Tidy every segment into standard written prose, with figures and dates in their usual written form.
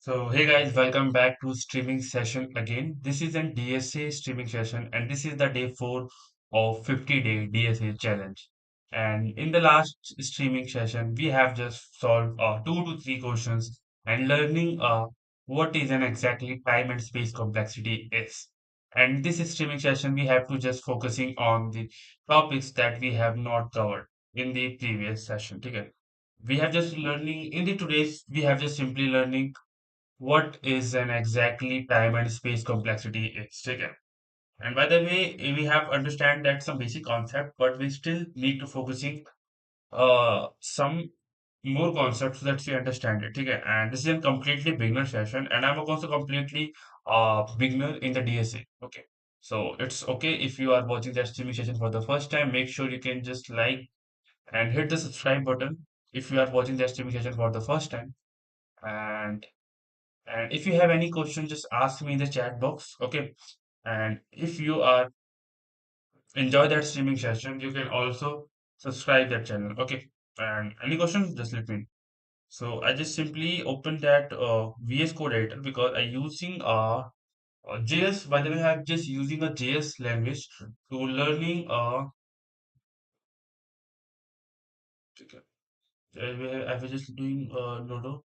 So, hey guys, welcome back to streaming session again. This is an DSA streaming session, and this is the day 4 of 50-day DSA challenge. And in the last streaming session, we have just solved 2 to 3 questions and learning what is an exactly time and space complexity is. And this streaming session, we have to just focusing on the topics that we have not covered in the previous session. Okay? We have just learning in the today's we have just simply learning what is an exactly time and space complexity is taken. And by the way, we have understand that some basic concept, but we still need to focusing some more concepts so that we understand it. Okay, and this is a completely beginner session, and I'm also completely beginner in the DSA. Okay, so it's okay if you are watching the streaming session for the first time. Make sure you can just like and hit the subscribe button if you are watching the streaming session for the first time. And and if you have any question, just ask me in the chat box. Okay. And if you are enjoy that streaming session, you can also subscribe that channel. Okay. And any questions, just let me know. So I just simply open that VS Code editor because I using JS. By the way, I'm just using a JS language to learning. I was just doing Nodo.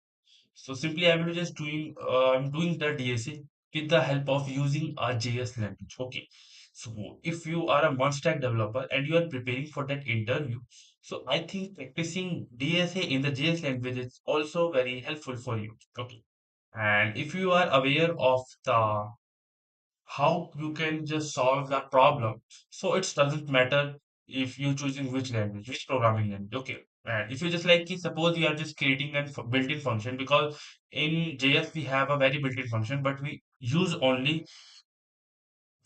So simply I will just doing I'm doing the DSA with the help of using a JS language. Okay. So if you are a one-stack developer and you are preparing for that interview, so I think practicing DSA in the JS language is also very helpful for you. Okay. And if you are aware of the how you can just solve the problem. So it doesn't matter if you choosing which language, which programming language. Okay. And if you just like, suppose you are just creating a built-in function because in JS we have a very built-in function, but we use only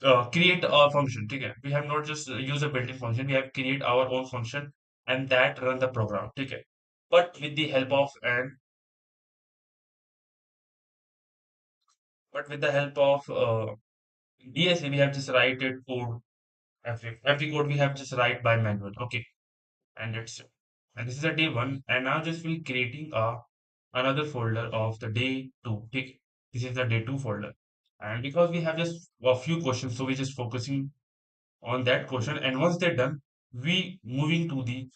create a function. Okay. We have not just use a built-in function. We have create our own function and that run the program. Okay. But with the help of DSA, we have just write it code. Every code we have just write by manual. Okay. And it's and this is a day one and now just will creating a another folder of the day two. Okay, this is the day two folder, and because we have just a few questions, so we just focusing on that question, and once they're done, we moving to the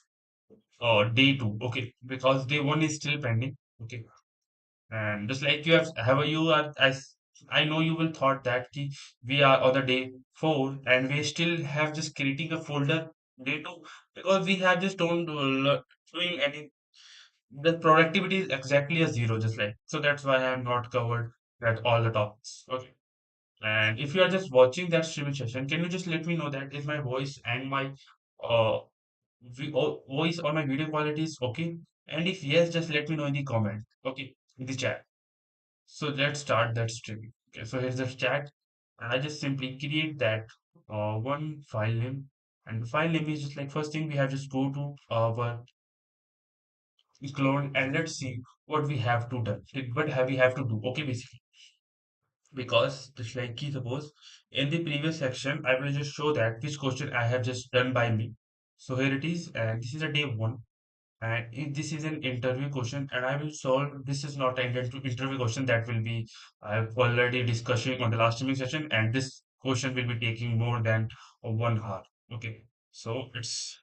day two. Okay, because day one is still pending. Okay, and just like you are as I know you will thought that we are on the day four and we still have just creating a folder day two because we have just don't doing any the productivity is exactly a zero just like so that's why I have not covered that all the topics. Okay. And if you are just watching that streaming session, can you just let me know that is my voice and my uh voice or my video quality is okay? And if yes, just let me know in the comment. Okay, in the chat. So let's start that streaming. Okay, so here's the chat, and I just simply create that one file name, and the file name is just like first thing we have just go to our clone and let's see what we have to done. Like, what have we have to do? Okay, basically because just like key suppose in the previous section I will just show that which question I have just done by me. So here it is, and this is a day one. And if this is an interview question, and I will solve this is not an interview question that will be I've already discussing on the last streaming session, and this question will be taking more than 1 hour. Okay, so it's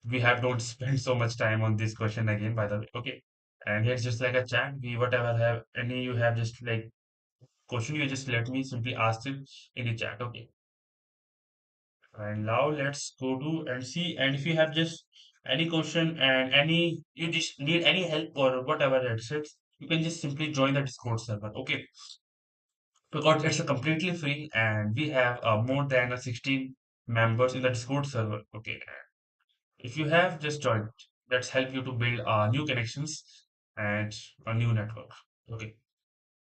we have don't spend so much time on this question again, by the way. Okay, and here's just like a chat. We whatever have any you have just like question, you just let me simply ask it in the chat. Okay, and now let's go to and see. And if you have just any question and any you just need any help or whatever that's it, you can just simply join the Discord server. Okay, because it's a completely free and we have more than 16 members in the Discord server. Okay, if you have just joined, let's help you to build new connections and a new network. Okay,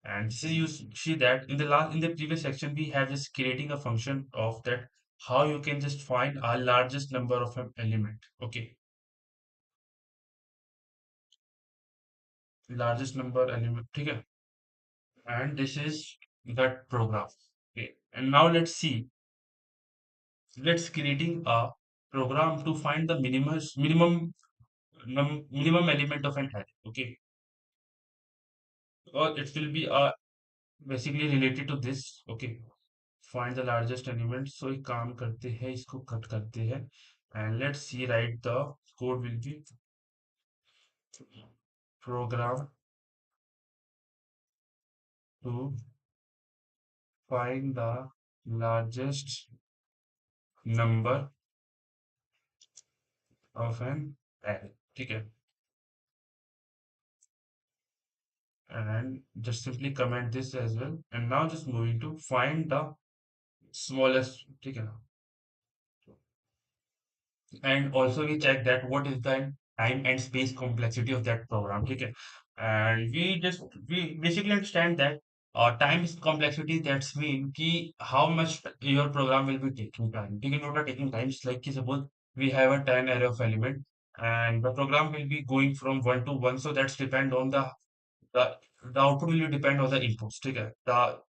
and this is you see that in the previous section we have just creating a function of that how you can just find a largest number of an element. Okay, largest number element. Okay, and this is that program. Okay, and now let's creating a program to find the minimum element of an array. Okay, or it will be basically related to this. Okay, find the largest element. So एक काम करते हैं, इसको cut करते हैं, and let's see, right, the code will be program to find the largest number of an array. ठीक है, and just simply comment this as well, and now just moving to find the smallest. ठीक है ना, and also we check that what is the time and space complexity of that program. ठीक है, and we basically understand that time is complexity, that's mean कि how much your program will be taking time. ठीक है, not taking times, like कि suppose we have a 10 array of element and the program will be going from 1 to 1, so that's depend on the the output will depend on the inputs. ठीक है,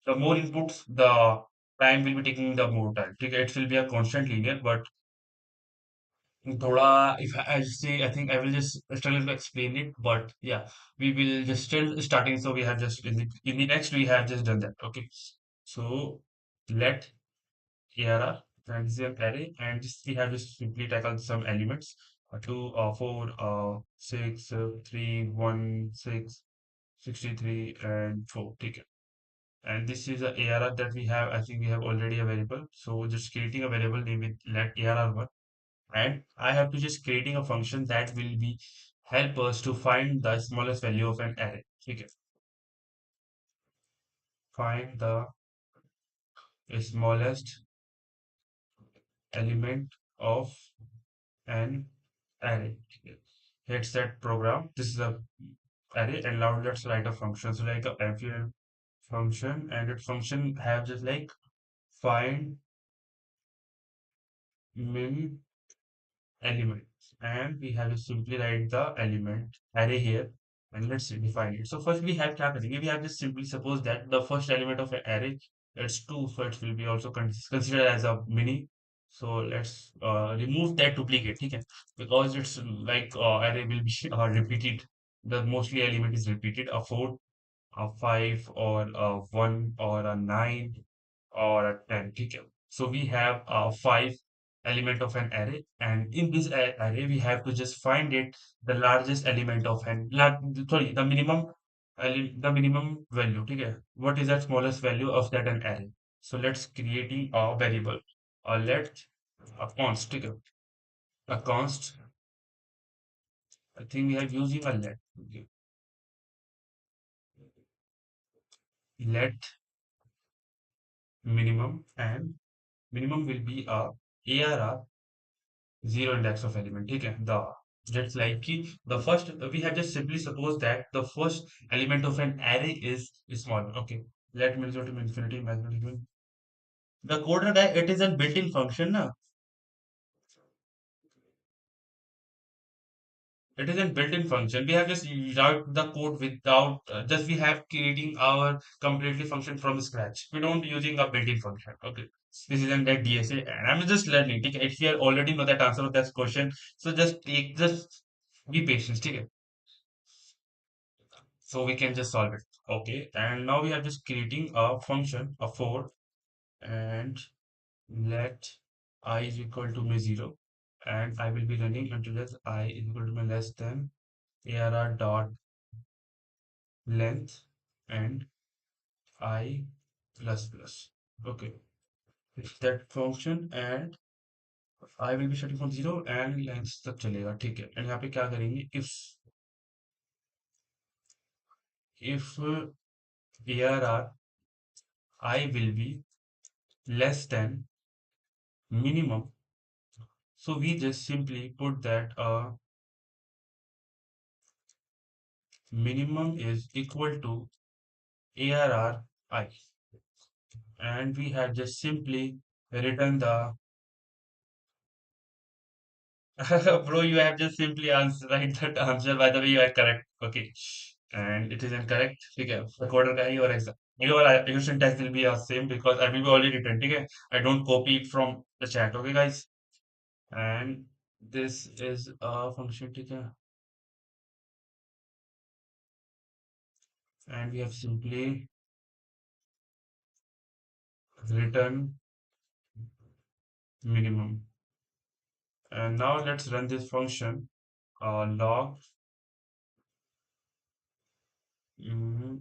the more inputs, the time will be taking the more time. ठीक है, it will be a constant linear, but Thoda, if I say, I think I will just struggle to explain it, but yeah, we will just still starting. So we have just in the next we have just done that. Okay, so let ARR and this is an array, and this we have just simply tackled some elements, 2, 4, 6, 3, 1, 6, 63, and 4. Okay, and this is a ARR that we have. I think we have already a variable, so just creating a variable name with let ARR1, and I have to just creating a function that will be help us to find the smallest value of an array. Okay, find the smallest element of an array. Okay. Hit set program. This is a array, and now let's write a function. So like a FUN function, and that function have just like find min elements, and we have to simply write the element array here, and let's define it. So first we have क्या करेंगे, we have just simply suppose that the first element of an array, it's 2, so it will be also considered as a mini. So let's remove that duplicate. ठीक है, because it's like array will be repeated, the mostly element is repeated, a 4, a 5, or a 1, or a 9, or a 10. ठीक है, so we have 5 element of an array, and in this array we have to just find it the largest element of an sorry, the minimum the minimum value. ठीक है, what is the smallest value of that an array. So let's creating a variable, let a const. ठीक है, a const, I think we are using a let. Okay, let minimum, and minimum will be a arr zero index of element. ठीक है, the just like कि the first we have just simply suppose that the first element of an array is small. Okay, let me go to infinity mathematical. The code guy, it is a built-in function na. It is a built-in function. We have just wrote the code without just we have creating our completely function from scratch. We don't using a built-in function. Okay, this isn't that DSA, and I'm just learning. ठीक है, if you already know that answer of that question, so just be patient. ठीक है, so we can just solve it. Okay, and now we are just creating a function, a for, and let I is equal to me 0, and I will be running until that I is equal to me less than arr dot length and I plus plus. Okay, it's that function, and I will be starting from 0 and length तक चलेगा. ठीक है, and यहाँ पे क्या करेंगे, if arr I will be less than minimum. So we just simply put that minimum is equal to ARR I, and we have just simply written the bro, you have just simply answer right that answer. By the way, you are correct. Okay, and it is incorrect. Okay, the coder guy, your exam, your syntax will be the same because I will be already written. Okay, I don't copy it from the chat. Okay, guys, and this is a function. Okay, and we have simply written minimum. And now let's run this function log mm,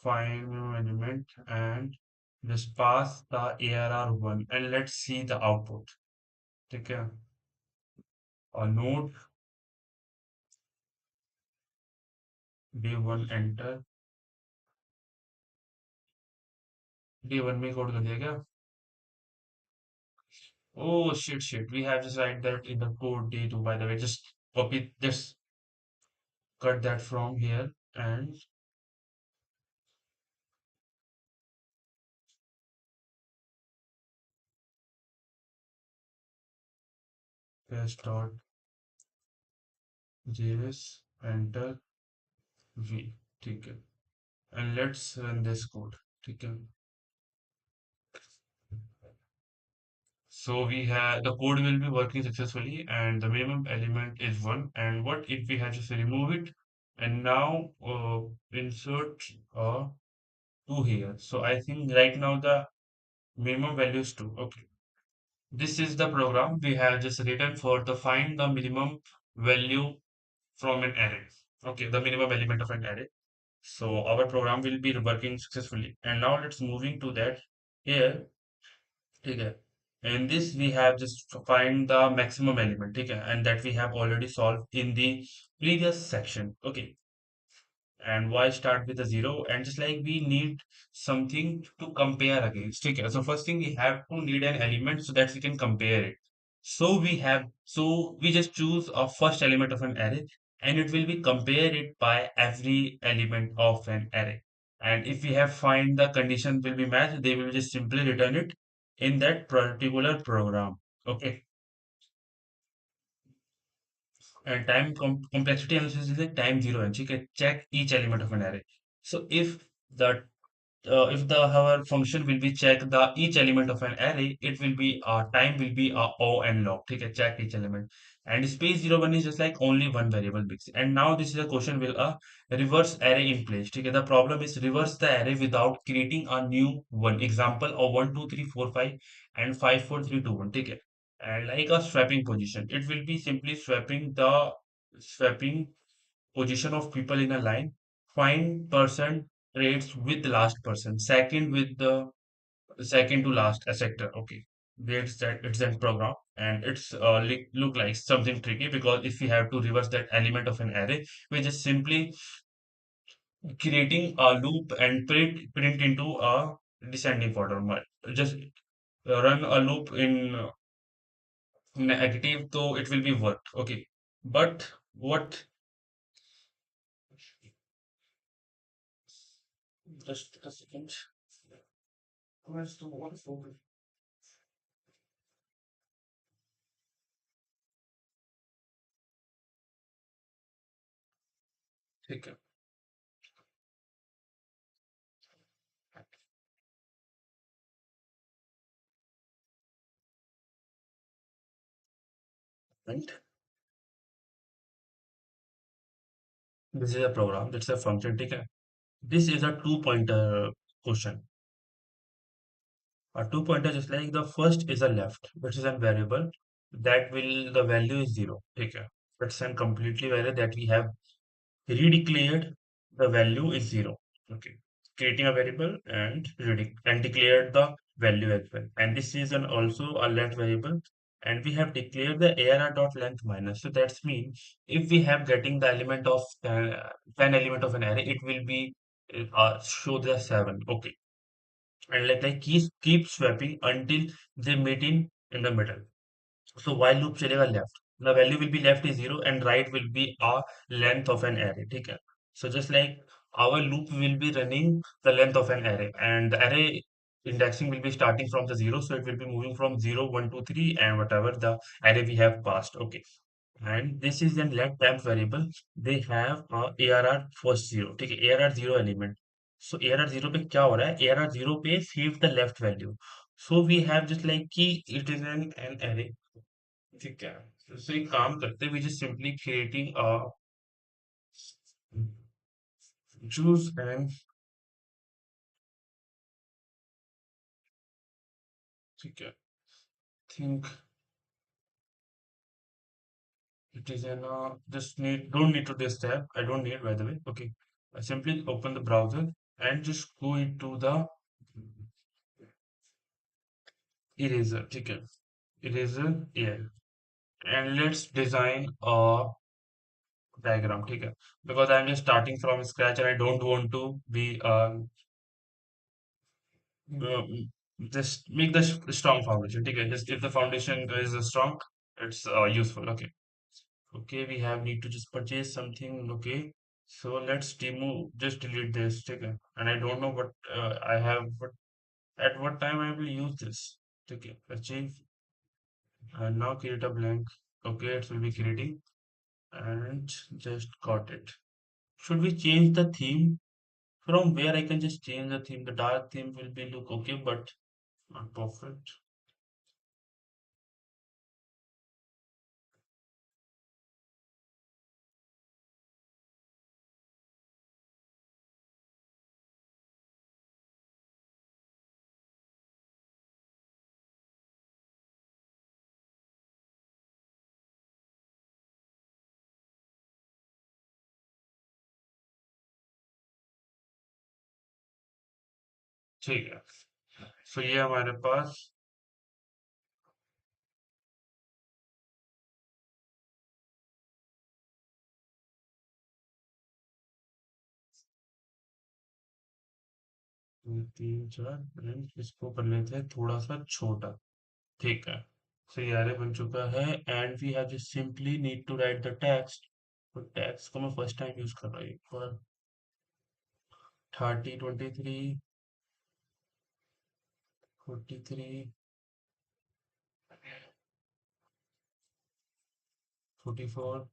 find minimum element and just pass the ARR1 and let's see the output. Okay, a node day1 enter day1 में code कर दिया क्या? Oh shit, we have just write that in the code day2 by the way. Just copy, just cut that from here and paste dot js enter v. ठीक है, and let's run this code. ठीक है, so we have the code will be working successfully and the minimum element is 1. And what if we have just remove it and now insert 2 here. So I think right now the minimum value is 2. Okay. This is the program we have just written for the find the minimum value from an array. Okay, the minimum element of an array. So our program will be working successfully. And now let's moving to that here. Okay. In this we have just to find the maximum element. Okay, and that we have already solved in the previous section. Okay, and why start with a zero? And just like we need something to compare against. Okay, so first thing we have to need an element so that we can compare it. So we just choose a first element of an array and it will be compare it by every element of an array. And if we have find the condition will be matched, they will just simply return it in that particular program. Okay, and complexity analysis is like time zero and check each element of an array. So if the our function will be check the each element of an array, it will be time will be o and log. Okay, check each element. And space 01 is just like only one variable mix. And now this is a question will reverse array in place. Okay, the problem is reverse the array without creating a new one. Example of 1 2 3 4 5 and 5 4 3 2 1. Okay, and like a swapping position, it will be simply swapping position of people in a line. Find person rates with the last person, second with the second to last a sector. Okay, it's that program, and it's look like something tricky because if we have to reverse that element of an array, we just simply creating a loop and print into a descending order. Just run a loop in negative, so it will be worked. Okay, but what? Just a second. Where's the waterfall? ठीक है. Right? This is a program. That's a function. ठीक है. This is a two pointer question. A two pointer just like the first is a left, which is a variable that will the value is zero. ठीक है. It's a completely variable that we have redeclared the value is zero. Okay. Creating a variable and and declared the value as well. And this is an also a length variable. And we have declared the ARR dot length minus. So that's mean if we have getting the element of 10 element of an array, it will be show the 7. Okay. And keep swapping until they meet in the middle. So while loop chalega left, the value will be left is zero and right will be a length of an array. Okay. So just like our loop will be running the length of an array and the array indexing will be starting from the zero. So it will be moving from 0, 1, 2, 3 and whatever the array we have passed. Okay. And this is an let temp variable. They have ARR first zero. Okay. ARR zero element. So ARR zero पे क्या हो रहा है? ARR zero पे save the left value. So we have just like key it is an array. ठीक है. So एक काम करते हैं, we just simply creating a choose and ठीक think it is an just need don't need to this tab. I don't need by the way. Okay. I simply open the browser and just go into the eraser. Okay. Eraser yeah. And let's design a diagram. Okay. Because I'm just starting from scratch and I don't want to be just make the strong foundation. Okay. Just if the foundation is strong, it's useful. Okay. Okay, we have need to just purchase something. Okay, so let's remove, just delete this sticker. And I don't know what I have, but at what time I will use this. Okay, achieve and now create a blank. Okay, it will be creating and just got it. Should we change the theme? From where I can just change the theme? The dark theme will be look okay, but not perfect. ठीक है. So ये हमारे पास 2 3 4 and इसको कर लेते हैं थोड़ा सा छोटा. ठीक है. So ये array बन चुका है and we have just simply need to write the text. तो text को मैं first time use कर रहा हूँ for 30 23 43 44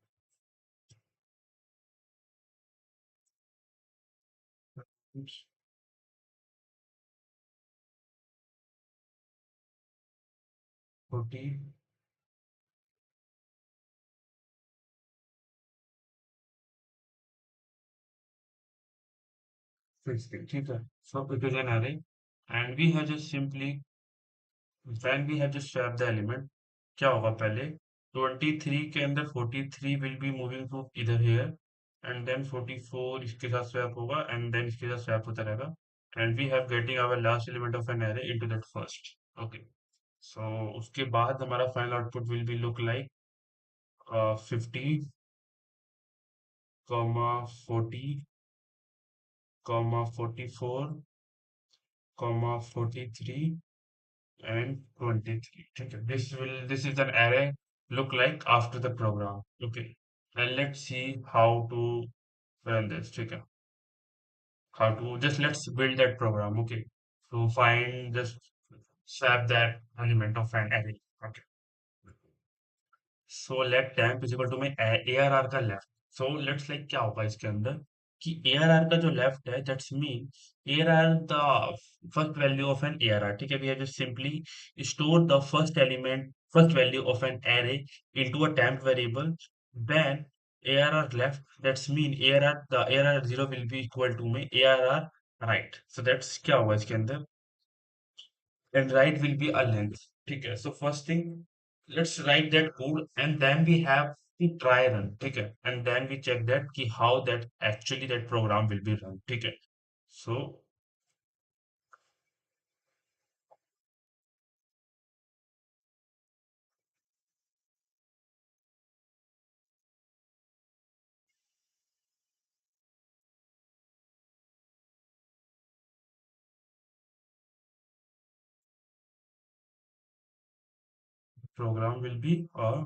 oops, 40 60. ठीक है. So it is an array and we have just simply when we have just swap the element क्या होगा पहले 23 के अंदर 43 will be moving to इधर here and then 44 इसके साथ swap होगा and then इसके साथ swap होता रहेगा and we have getting our last element of an array into that first. Okay, so उसके बाद हमारा final output will be look like 50 40 44 43 and 23. ठीक है. This is an array look like after the program. Okay. And let's see how to run this. ठीक है. How to just let's build that program. Okay. So find just swap that element of an array. Okay. So let temp is equal to में ARR का left. So let's like क्या होगा इसके अंदर कि ARR का जो लेफ्ट है that's mean ARR the first value of an ARR. ठीक है, we have just simply store the first element first value of an array into a temp variable. Then ARR left that's mean ARR the ARR 0 will be equal to में ARR right. So that's क्या होगा इसके अंदर and right will be a length. ठीक है. So first thing, let's write that code and then we have to try run. ठीक है. And then we check that कि how that actually that program will be run. ठीक है. So program will be a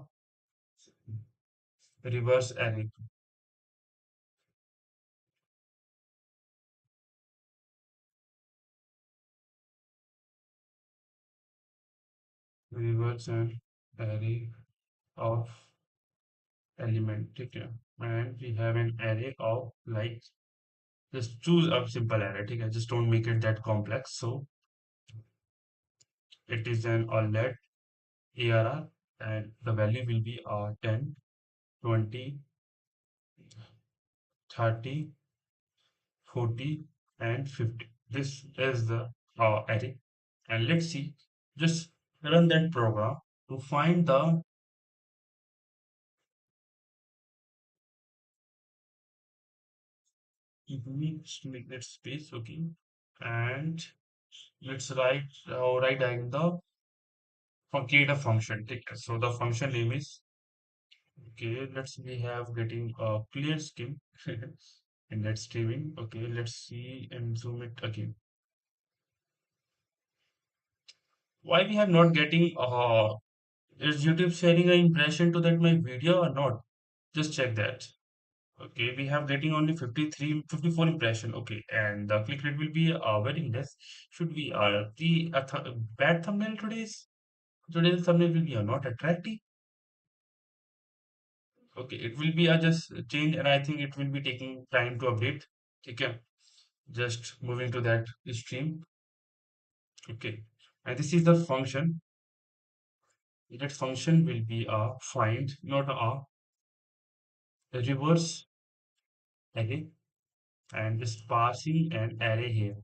reverse array. Reverse an array of element. ठीक है. And we have an array of like just choose a simple array. ठीक है. Just don't make it that complex. So it is an all that ARR and the value will be 10 20 30 40, and 50. This is the array. And let's see, just run that program to find the, just make that space, okay. And let's write down the create a function. Take it. So the function name is, okay. Let's we have getting a clear scheme in that streaming. Okay, let's see and zoom it again. Why we have not getting is YouTube sharing an impression to that my video or not? Just check that. Okay, we have getting only 53, 54 impression. Okay, and the click rate will be very less. Should we the bad thumbnail today's thumbnail will be not attractive. Okay, it will be just change, and I think it will be taking time to update. Okay, just moving to that stream. Okay, and this is the function. That function will be a find, not a reverse array, and just passing an array here.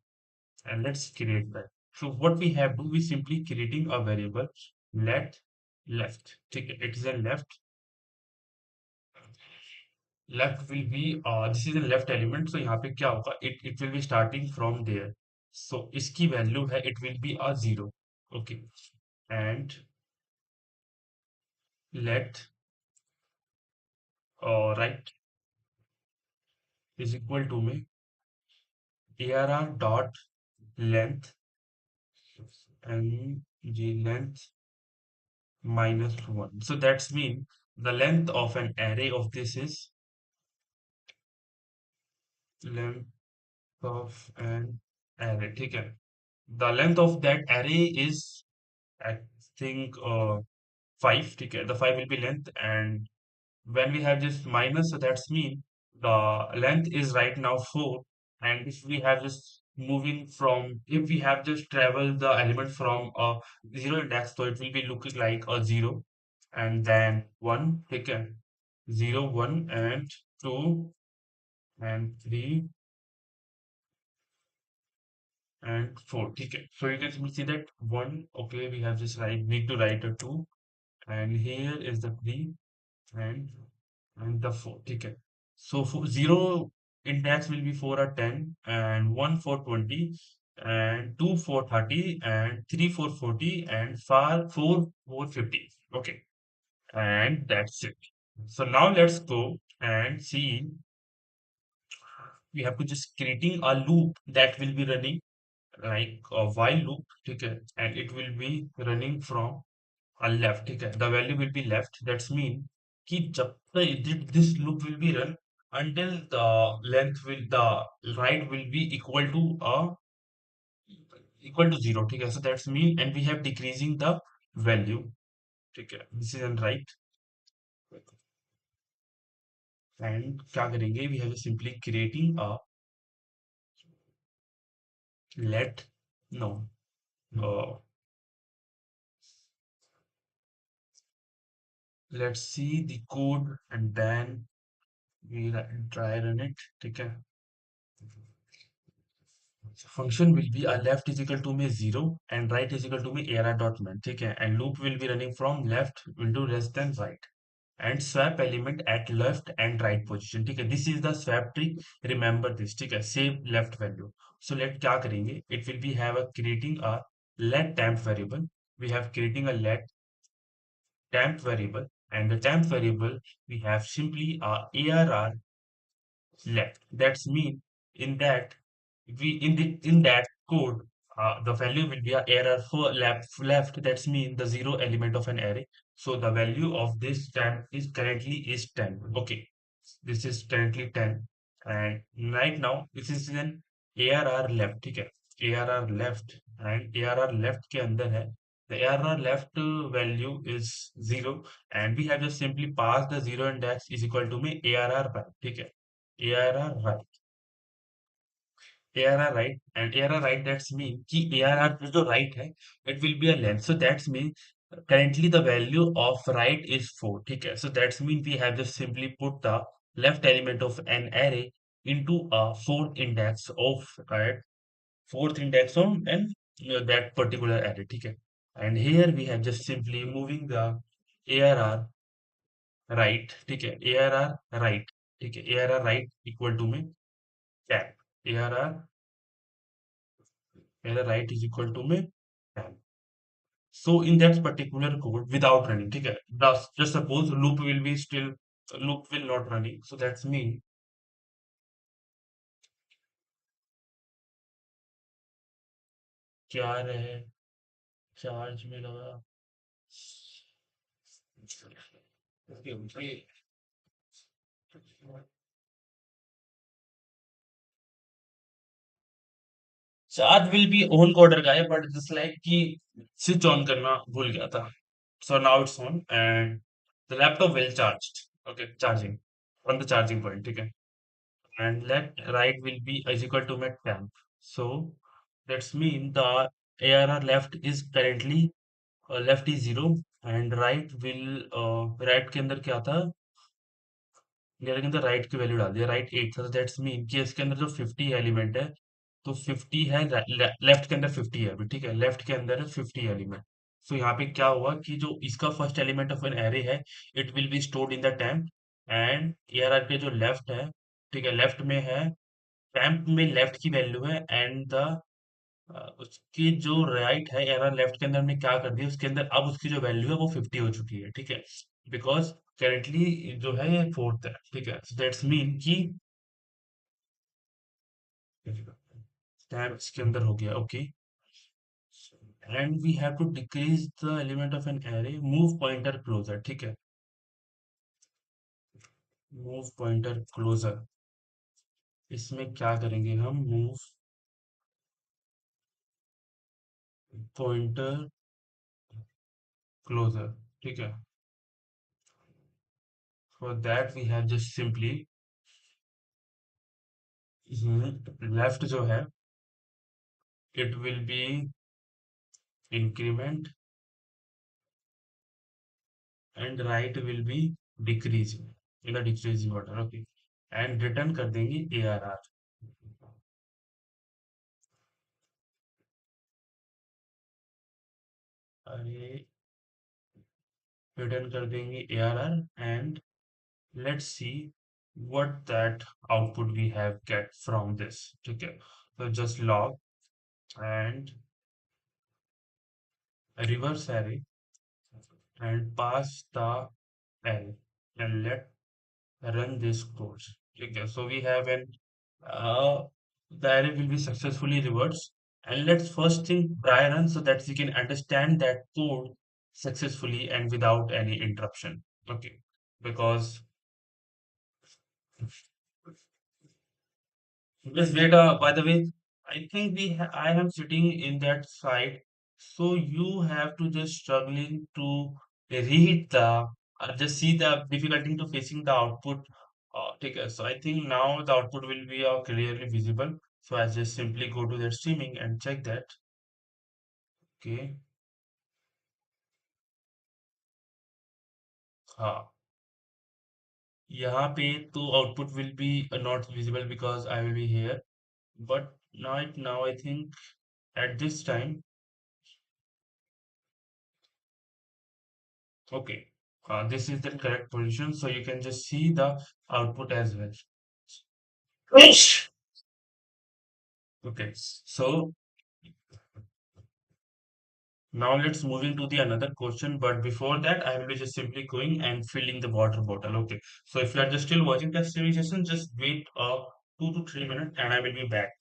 And let's create that. So what we have to, we simply creating a variable let left. ठीक है, it is a left will be this is a left element. So यहाँ पे क्या होगा, it will be starting from there. So इसकी value है, it will be a 0. Okay, and let right is equal to में arr dot length and the length minus 1. So that's mean the length of an array of this is length of an array. ठीक है, the length of that array is, I think, 5. ठीक है, the 5 will be length, and when we have this minus, so that's mean the length is right now 4. And if we have just moving from, if we have just traveled the element from a 0 index, so it will be looking like a 0 and then 1. ठीक है, 0 1 and 2 and 3 and 4. Okay, so you can simply see that 1. Okay, we have just need to write a 2, and here is the 3 and the 4. Okay, so for 0 index will be 4 or 10, and 1 for 20, and 2 for 30, and 3 for 40, and 4 for 50. Okay, and that's it. So now let's go and see, we have to just creating a loop that will be running like a while loop. Okay, and it will be running from a left. Okay, the value will be left. That's mean कि जब तक this loop will be run until the length will the right will be equal to 0. Okay, so that's mean, and we have decreasing the value. Okay, this is right. And क्या करेंगे, we have simply creating a let no uh, let's see the code, and then we try run it. Okay, function will be a left is equal to me 0 and right is equal to me arr dot main. ठीक है, and loop will be running from left into less than right, and swap element at left and right position. ठीक है, this is the swap tree. Remember this. ठीक है, save left value. So let क्या करेंगे, it will be have a creating a let temp variable. We have creating a let temp variable, and the temp variable we have simply a arr left. That's mean in that we in that code, the value will be a error for left. That's mean the 0 element of an array. So the value of this temp is currently is 10. Okay, this is currently 10, and right now this is an arr left. ठीक है, arr left, and arr left के अंदर है the arr left value is 0, and we have just simply passed the 0 index is equal to me arr right. ठीक है, ARR right, ARR right, and ARR right, that's mean कि ARR जो right है, it will be a length. So that's mean currently the value of right is 4. ठीक है, so that's mean we have just simply put the left element of an array into a fourth index on and that particular array. ठीक है. And here we have just simply moving the ARR right. ठीक है. ARR right. ठीक है. ARR right equal to में cap. ARR ARR right is equal to में cap. So in that particular code without running, ठीक है. Just suppose loop will not running. So that's mean क्या रहे चार्ज में लगा. Okay, okay. Charge will be on coder का है but just like कि स्विच ऑन करना भूल गया था. So now it's on and the laptop well charged. Okay, charging on the charging point. ठीक है. And left right will be is equal to my temp. So that's mean the ARR left is currently left is 0 and right के अंदर क्या था. मेरे के अंदर right की वैल्यू डाल दिया. राइट 8 था. दैट्स मीन कि इसके अंदर जो 50 एलिमेंट है तो 50 है. लेफ्ट के अंदर 50 है अभी. ठीक है. लेफ्ट के अंदर है 50 एलिमेंट. सो यहाँ पे क्या हुआ कि जो इसका first element of an array है it will be stored in the temp and ARR के जो लेफ्ट है. ठीक है. लेफ्ट में है टेम्प में लेफ्ट की वैल्यू है एंड द उसकी जो राइट है एरर लेफ्ट के अंदर हमने क्या कर दिया उसके अंदर अब उसकी जो वैल्यू है वो 50 हो चुकी है. ठीक है. बिकॉज करेंटली जो है ये फोर्थ है. ठीक है. सो दैट्स मीन कि टैब इसके अंदर हो गया. Okay. And we have to decrease the element of an array. Move pointer closer. ठीक है. Move pointer closer. इसमें क्या करेंगे हम. Move pointer closer. ठीक है. For that we have just simply left जो है it will be increment and right will be decreasing in a decreasing order. Okay. And return कर देंगे ARR. अरे रिटर्न कर देंगे ARR and let's see what that output we have get from this. ठीक है. So just log and reverse array and pass the array and let run this code. Okay, so we have an uh, the array will be successfully reversed. And let's first thing try run so that we can understand that code successfully and without any interruption. Okay, because just wait. By the way, I think I am sitting in that side, so you have to just struggling to read the just see the difficulty to facing the output. Okay, so I think now the output will be clearly visible. So I just simply go to the streaming and check that. Okay, हाँ. यहाँ पे तो output will be not visible because I will be here. But now I think at this time. Okay, this is the correct position, so you can just see the output as well. Ish. Okay, so now let's moving to the another question. But before that, I will be just simply going and filling the water bottle. Okay, so if you are just still watching that streaming session, just wait 2 to 3 minutes, and I will be back.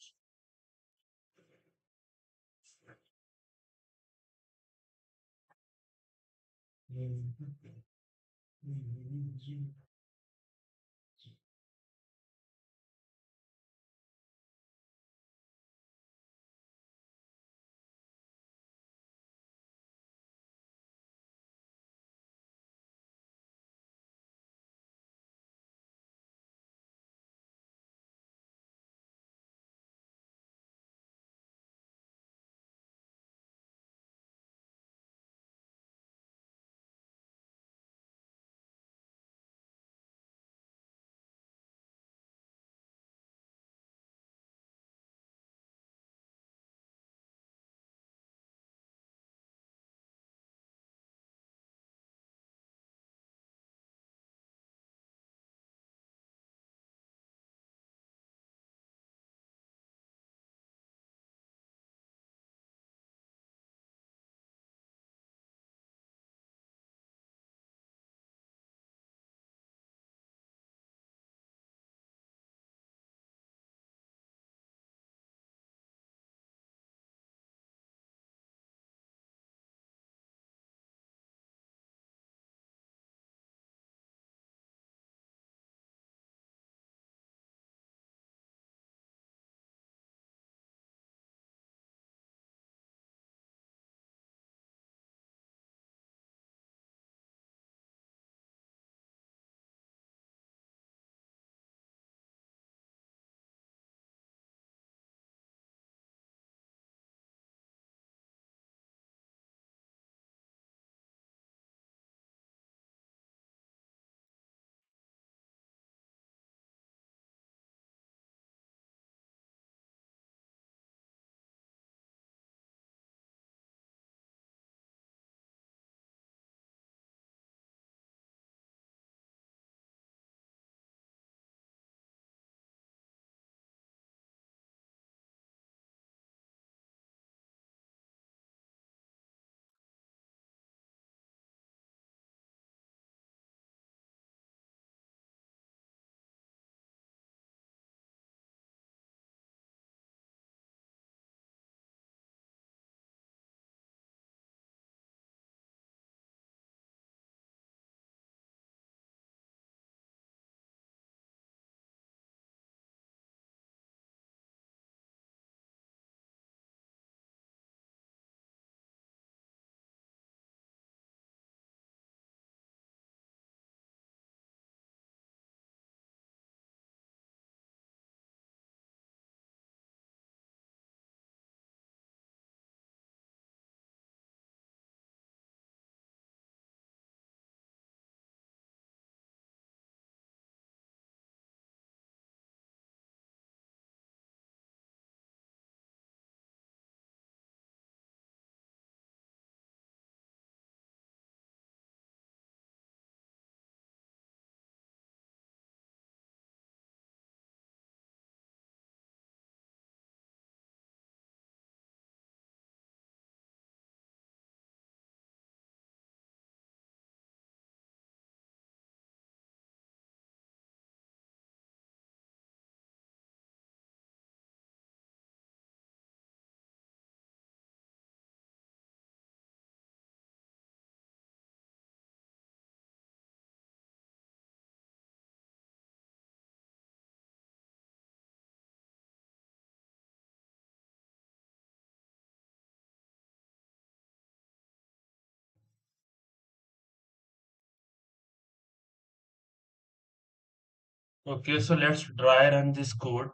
Okay, so let's try run this code.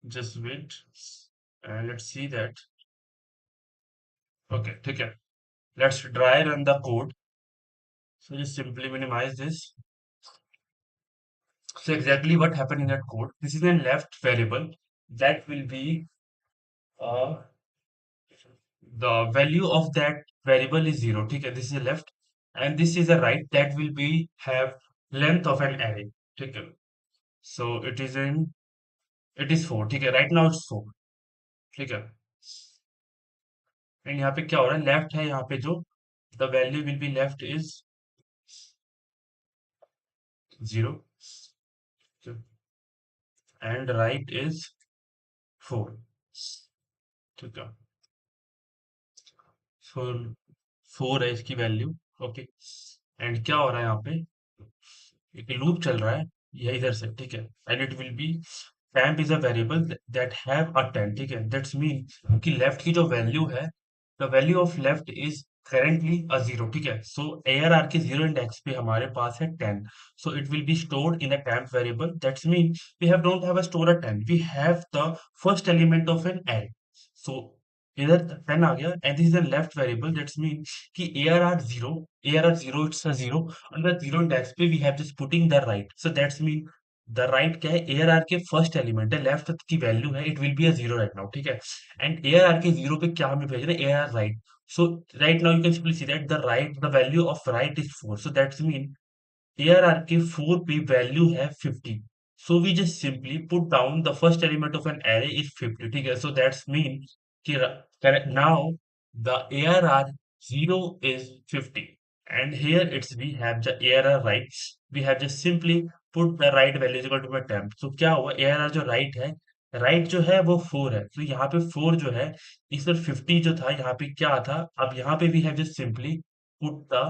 Just wait. And let's see that. Okay, okay. Let's try run the code. So just simply minimize this. So exactly what happened in that code. This is a left variable that will be uh, the value of that variable is zero. Okay, this is a left and this is a right that will be have length of an array. Okay, so it is four. ठीक है right now it's four. ठीक है and यहाँ पे क्या हो रहा है लेफ्ट है यहाँ पे जो the value will be left is zero and right is four. ठीक है फोर फोर है इसकी वैल्यू. ओके एंड क्या हो रहा है यहाँ पे एक लूप चल रहा है ये इधर से. ठीक है and it will B temp is a variable that have a 10. ठीक है दैट्स मीन कि लेफ्ट की जो वैल्यू है the value of left is currently a zero. ठीक है सो ARR के जीरो इंडेक्स पे हमारे पास है 10. So it will be stored in a temp variable. That's mean we have don't have a store a 10. We have the first element of an array. So इधर 10 आ गया and this is a left variable. That's mean कि ARR 0 it's a 0 on the zero index पे we have just putting the right. So that's mean the right क्या है ARR के first element है left की वैल्यू है it will be a zero right now. ठीक है एंड ARR के जीरो पे क्या हमें भेज रहे हैं ARR right. So right now you can simply see that the value of right is four. So that's mean ARR के फोर पे वैल्यू है 50. So we just simply put down the first element of an array is 50. ठीक है so that's mean कि now the ARR zero is 50 and here it's we have the ARR right. We have just simply put the right value is equal to my temp. So क्या हुआ ARR जो right जो है वो four है. तो यहाँ पे फोर जो है इस पर 50 जो था यहाँ पे क्या था अब यहाँ पे we have just simply put the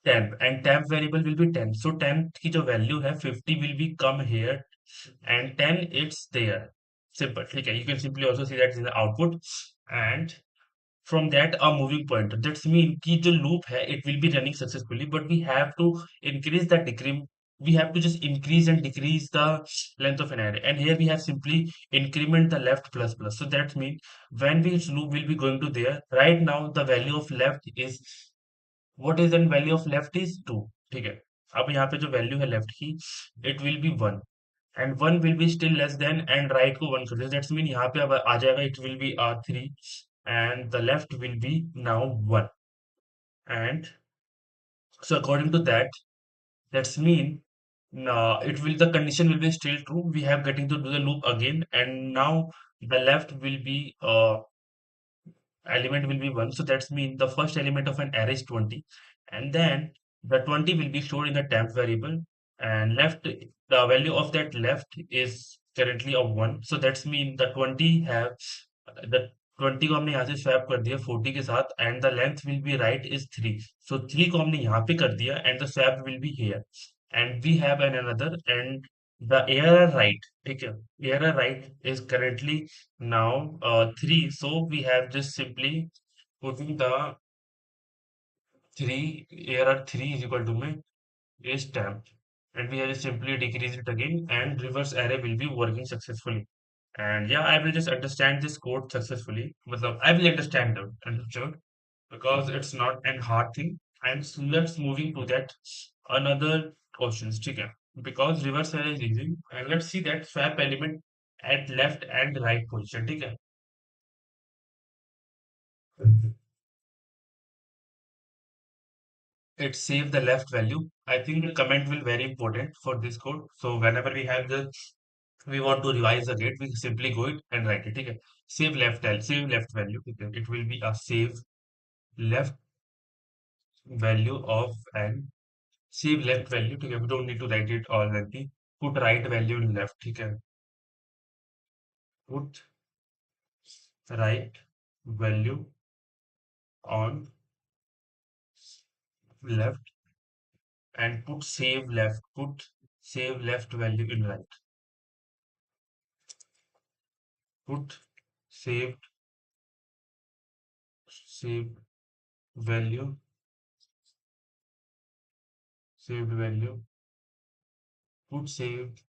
temp and temp variable will be 10. So temp की जो वैल्यू है 50 will be come here and 10 it's there. Simple. ठीक है you can simply also see that in the output and from that a moving pointer. That's mean कि जो loop है it will be running successfully but we have to increase the decrement. We have to just increase and decrease the length of an array and here we have simply increment the left plus plus. So that means when this loop will be going to there right now the value of left is what is then value of left is 2. ठीक है अब यहाँ पे जो value है left की it will be 1 and 1 will be still less than and right को 1 कर दे. दैट्स मीन यहाँ पे अब आ जाएगा it will B 3 and the left will be now 1 and so according to that that's mean it will the condition will be still true. We have getting to do the loop again and now the left will be element will be 1. So that's mean the first element of an array is 20 and then the 20 will be stored in the temp variable and left the value of that left is currently a 1. So that's mean the 20 have the 20 को हमने यहाँ से swap कर दिया 40 के साथ and the length will be right is 3. So 3 को हमने यहाँ पे कर दिया and the swap will be here and we have an another and the error right. ठीक है error right is currently now 3. So we have just simply putting the 3 error 3 is equal to my is temp and we have just simply decrease it again and reverse array will be working successfully. And yeah I will just understand this code successfully. मतलब I will understood because it's not an hard thing. And so let's moving to that another questions. ठीक है because reverse array is easy and let's see that swap element at left and right position. ठीक है it save the left value. I think the comment will very important for this code. So whenever we have the we want to revise again, we simply go it and write it. Okay. Save left value. Okay. It will be a save left value of an save left value. Okay. We don't need to write it all lengthy. Put right value in left. Okay. Put right value on left and put save left. Put save left value in right. Put saved save value saved value put saved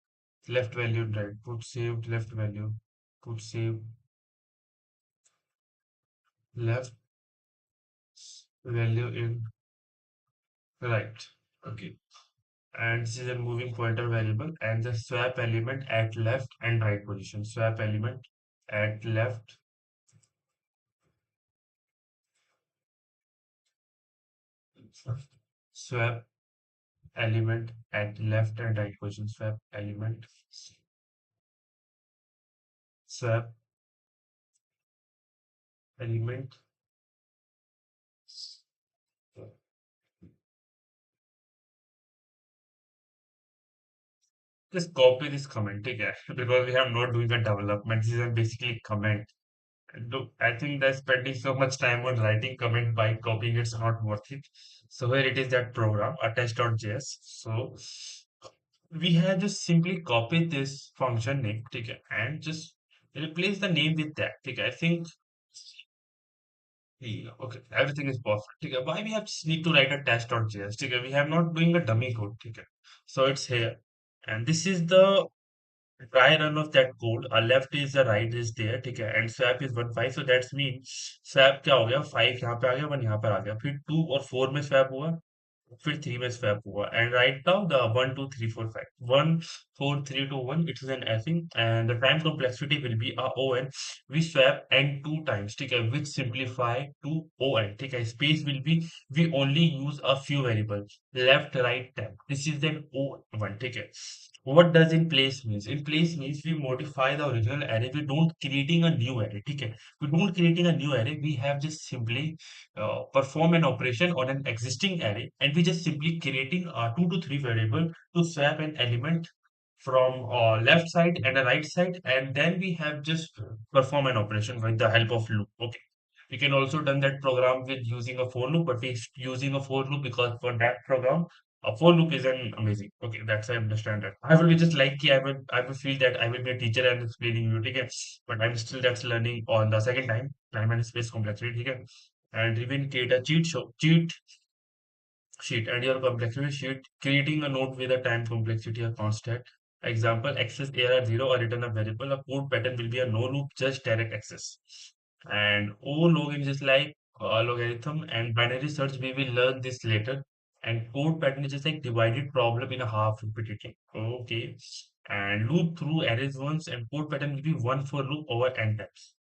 left value in right, put saved left value, put saved left value in right. Okay. And this is a moving pointer variable and the swap element at left and right position. Swap element at left, swap element at left and right position. Swap element, swap element. Just copy this comment, okay? Because we have not doing a development. This is basically comment. Look, I think that spending so much time on writing comment by copying it's not worth it. So here it is that program, a test.js. So we have just simply copied this function name, okay, and just replace the name with that. Okay, I think yeah, okay, everything is perfect. Okay, why we have just need to write a test.js? Okay, we have not doing a dummy code. Okay, so it's here, and this is the try run of that code. A left is the right is there, ठीक है, and swap is 1 5, so that's means swap क्या हो गया, 5 यहाँ पे आ गया, 1 यहाँ पर आ गया, फिर 2 और 4 में swap हुआ, फिर 3 में swap हुआ, and right now the 1 2 3 4 5 1 4 3 2 1 it is an effing, and the time complexity will be a on. We swap n 2 times, ठीक है, which simplify to on, ठीक है, space will be we only use a few variables left right tab, this is then o1, ठीक है. What does in place means? In place means we modify the original array, we don't creating a new array, ठीक है, we don't creating a new array, we have just simply perform an operation on an existing array, and we just simply creating 2 to 3 variable to swap an element from left side and a right side, and then we have just perform an operation with the help of loop. Okay, we can also done that program with using a for loop, but we using a for loop because for that program a for loop is an amazing. Okay, that's I understand that. I will be just like I will feel that I will be a teacher and explaining you, okay, but I'm still that's learning on the second time and space complexity, okay, and even create a cheat sheet and your complexity sheet, creating a node with a time complexity or constant. Example, access error 0 or return a variable. A code pattern will be a no loop, just direct access. And O log is just like logarithm and binary search. We will learn this later. And code pattern is just like divided problem in a half repeating. Okay. And loop through arrays once, and code pattern will be one for loop over n times.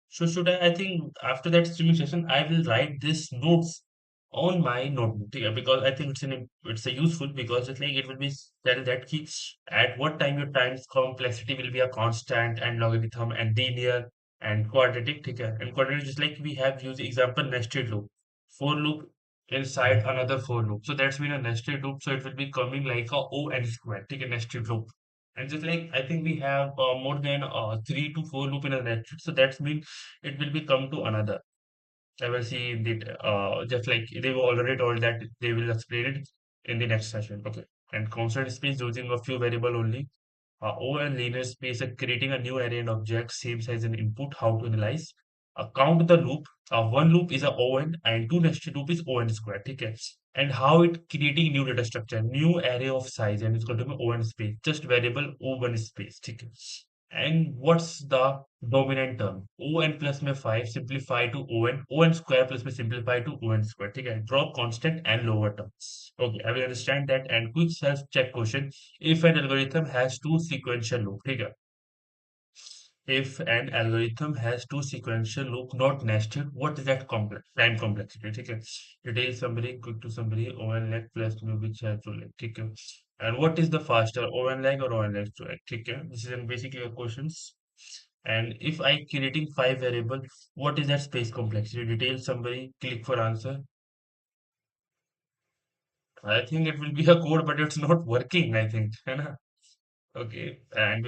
So should I think after that streaming session, I will write this notes on my notebook, yeah, because I think it's a useful because it's like it will be tell that key at what time your times complexity will be a constant and logarithm and linear and quadratic, okay? And quadratic is like we have used example nested loop, for loop inside another for loop. So that's been a nested loop. So it will be coming like a O n square, take a nested loop. And just like I think we have more than 3 to 4 loop in a nested, so that's mean it will be come to another. I will see in the just like they were already told that they will explain it in the next session. Okay. And constant space using a few variable only. O and linear space creating a new array and object same size and input. How to analyze? Count the loop. One loop is a ON and two nested loop is ON square. Okay. And how it creating new data structure, new array of size, and it's going to be ON space, just variable O1 space. Okay. And what's the dominant term? On plus में 5 simplify to on square plus में simplify to on square. ठीक है, drop constant and lower terms. Okay, I will understand that. And quick self check question: if an algorithm has two sequential loop, ठीक है, if an algorithm has two sequential loop not nested, what is that complex time complexity? ठीक है, detail summary, quick to summary, on leg plus में which has to leg, ठीक है, and what is the faster, on leg or on leg to leg, ठीक है, this is basically your questions. And if I creating 5 variable, what is that space complexity? Detail summary, click for answer. I think it will be a code, but it's not working, I think, है ना? Okay, and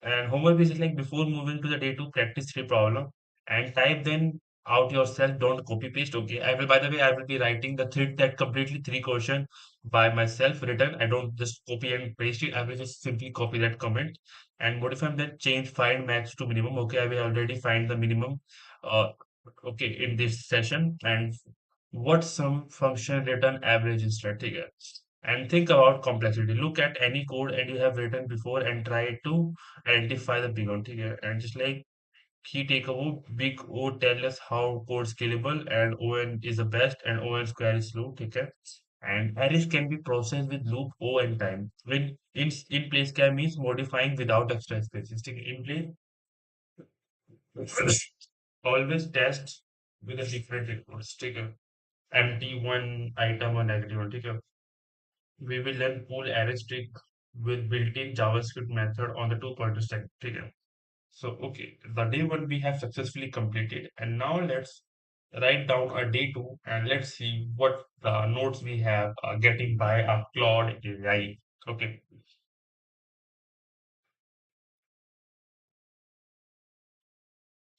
and homework is like before moving to the day two, practice 3 problem and type then out yourself. Don't copy paste. Okay, I will. By the way, I will be writing the three that completely 3 question by myself written. I don't just copy and paste it. I will just simply copy that comment and modify and then change find max to minimum. Okay, I will already find the minimum. Uh, okay, in this session and what some function return average instead. ठीक है. And think about complexity. Look at any code and you have written before and try to identify the big one. Okay? And just like key takeaway, big O tell us how code scalable and ON is the best and ON square is slow. Okay? And arrays can be processed with loop O and time. When in place can means modifying without extra spaces. Okay? In place, always test with a different records. Okay? Empty one item or negative one. Okay? We will then pull array strict with built-in JavaScript method on the two pointer stack. Okay. So, okay, the day one we have successfully completed, and now let's write down a day two and let's see what the notes we have getting by a Claude AI. Okay,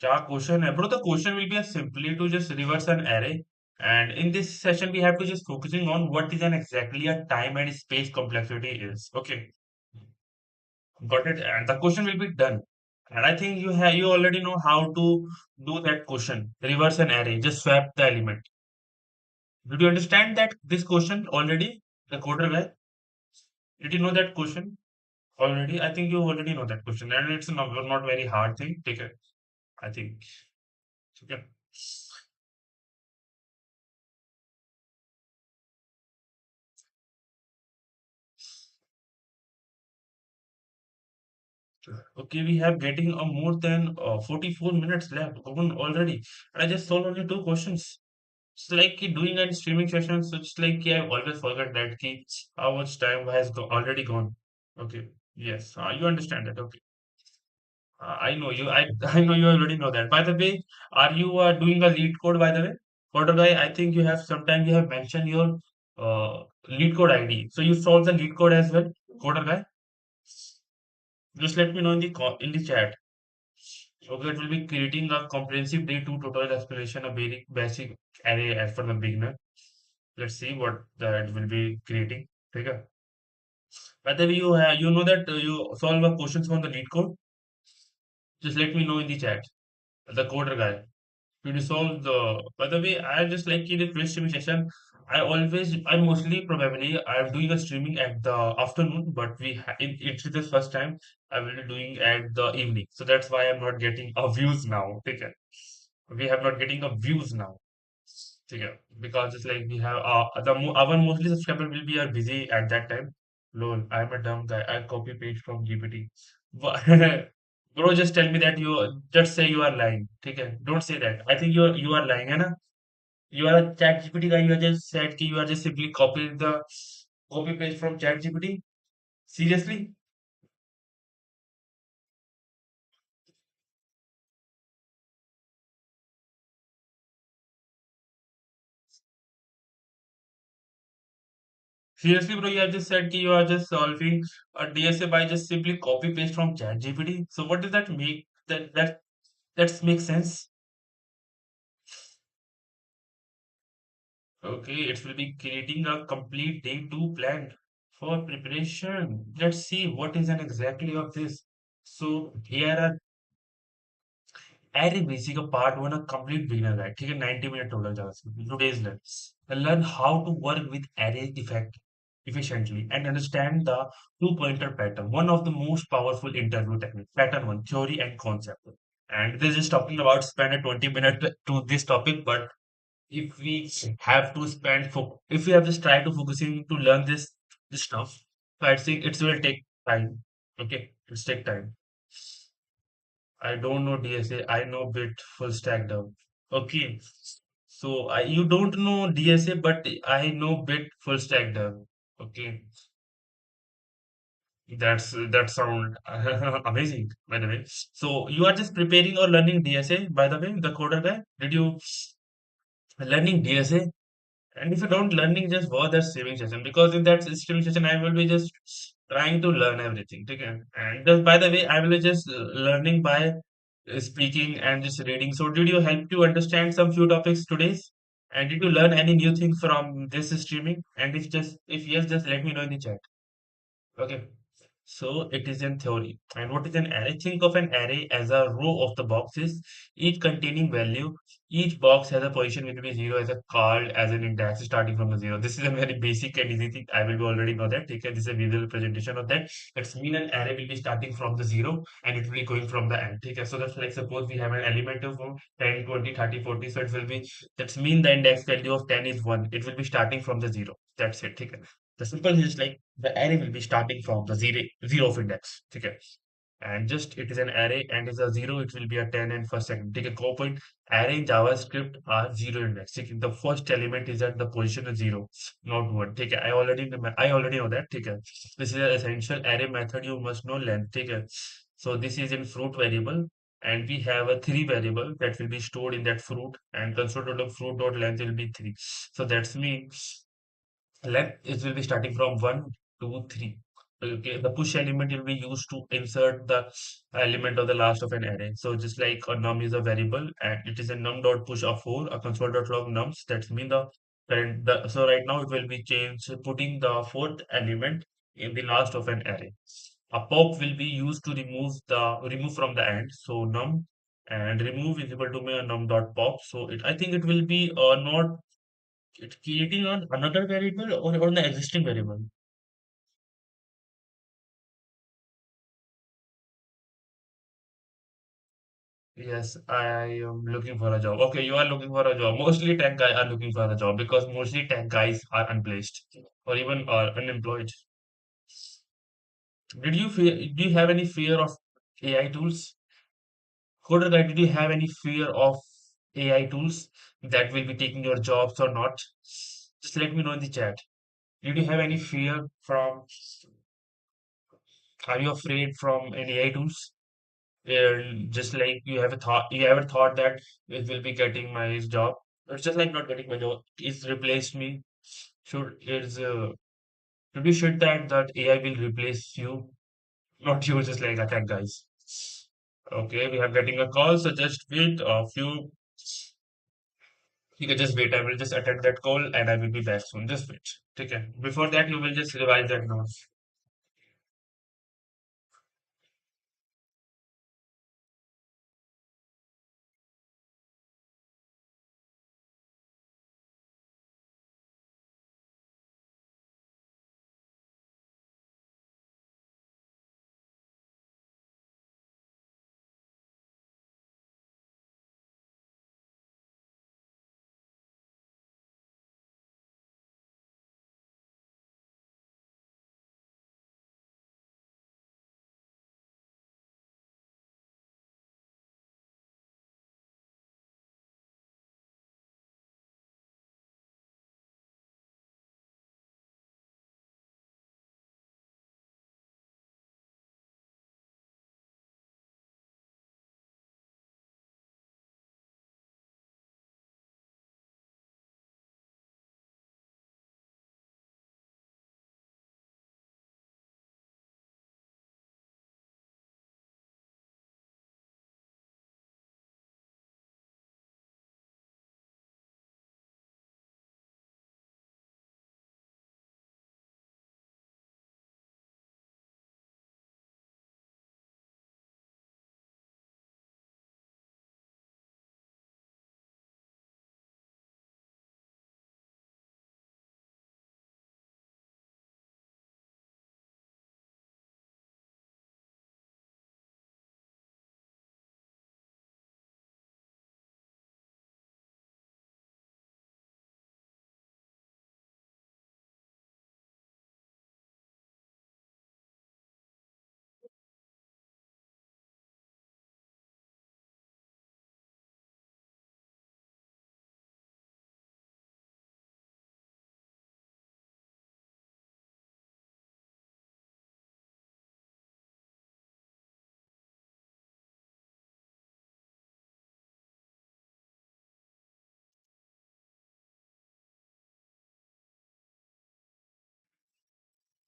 क्या question है, bro? The question will be a simply to just reverse an array. And in this session, we have to just focusing on what is an exactly a time and space complexity is. Okay, got it. And the question will be done. And I think you already know how to do that question. Reverse an array, just swap the element. Did you understand that this question already? The coder guy? Did you know that question already? I think you already know that question. And it's not very hard thing. Take it. I think. Okay. Okay, we have getting a more than 44 minutes left gone already. And I just solved only two questions. It's like doing a streaming session, so it's like I always forget that how much time has already gone. Okay, yes, you understand that. Okay, I know you. I know you already know that. By the way, are you doing a lead code? By the way, coder guy, I think you have sometime you have mentioned your lead code ID. So you solve the lead code as well, coder guy. Just let me know in the in the chat. Okay, it will be creating a comprehensive day two tutorial explanation, a very basic array as for the beginner. Let's see what that will be creating. Okay. By the way, you know that you solve a questions from the lead code. Just let me know in the chat. The coder guy. To solve the. By the way, I just like in the pre-streaming session. I mostly probably I'm doing a streaming at the afternoon, but it's the first time I will be doing at the evening. So that's why I'm not getting a views now. Okay. We have not getting a views now. Okay. Because it's like we have our mostly subscriber will be are busy at that time. Lol, I'm a dumb guy. I copy page from GPT. Bro, just tell me that you just say you are lying. Okay, don't say that. I think you are lying, है ना? You are a chat GPT guy. You are just said कि you are just simply copying the copy paste from chat GPT. Seriously? Seriously, bro, you have just said कि you are just solving a DSA by just simply copy paste from chat GPT. So what does that make? That makes sense. Okay, it will be creating a complete day two plan for preparation. Let's see what is an exactly of this. So here are Array basic a part one a complete beginner guide. ठीक है 90 minute total JavaScript. Today's learn how to work with array efficiently and understand the two pointer pattern. One of the most powerful interview technique. Pattern one, theory and concept. And this is talking about spend a 20 minute to this topic, but if we have to if we have just try to focusing to learn this stuff, so I think it will take time. Okay, it's take time. I don't know DSA. I know bit full stack dev. Okay. So you don't know DSA, but I know bit full stack dev. Okay. That sound amazing, by the way. So you are just preparing or learning DSA, by the way, the coder guy. Did you learning DSA? And if you don't learning, just watch that streaming session because in that streaming session, I will be just trying to learn everything. Okay? And just, by the way, I will be just learning by speaking and just reading. So, did you help to understand some few topics today? And did you learn any new thing from this streaming? And if yes, just let me know in the chat. Okay. So it is in theory. And what is an array? Think of an array as a row of the boxes, each containing value. Each box has a position will be zero as a called as an index starting from the zero. This is a very basic and easy thing. I will already know that. Okay, this is a visual presentation of that. It's mean an array will be starting from the zero and it will be going from the end. Okay, so that's like suppose we have an element of 10, 20, 30, 40. So it will be that's mean the index value of 10 is 1. It will be starting from the zero. That's it. Okay. The simple is like the array will be starting from the zero of index. Okay. And just it is an array and is a zero, it will be a 10 and first second. Take a go point. Array in JavaScript are zero index. Take it, the first element is at the position of zero, not one. Take it. I already know that. Take it. This is an essential array method. You must know length. Take it. So this is in fruit variable. And we have a three variable that will be stored in that fruit and console of fruit dot length will be three. So that's means length it will be starting from 1 2 3. Okay, the push element will be used to insert the element of the last of an array. So just like a num is a variable and it is a num dot push of 4, a console dot log nums. That's mean the current so right now it will be changed putting the fourth element in the last of an array. A pop will be used to remove from the end. So num and remove is equal to me a num dot pop. So it I think it will be not it's creating on another variable or on the existing variable. Yes, I am looking for a job. Okay, you are looking for a job. Mostly tech guys are looking for a job because mostly tech guys are unplaced or even are unemployed. Do you have any fear of AI tools? Coder guy, did you have any fear of AI tools that will be taking your jobs or not? Just let me know in the chat. Did you have any fear from, are you afraid from any AI tools? And just like you ever thought that it will be getting my job? It's just like not getting my job. It's replaced me. Should you should that AI will replace you, not you, just like attack guys. Okay, we are getting a call, so just wait a few. You can just wait. I will just attend that call and I will be back soon. Just wait. Okay. Before that, you will just revise that notes.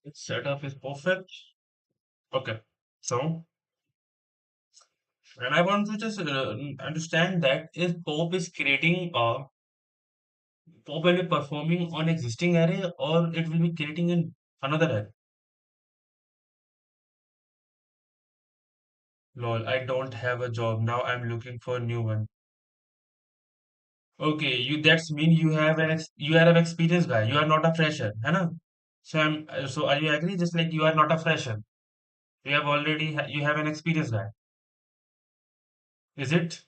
Its setup is perfect. Okay. So, and I want to just understand that if Pope is creating a Pope will be performing on existing array or it will be creating in another array. Lol, I don't have a job. Now I'm looking for a new one. Okay, you that's mean you have you are an experienced guy. You are not a fresher, है ना? So are you agree? Just like you are not a fresher. You have already you have an experienced guy. Is it?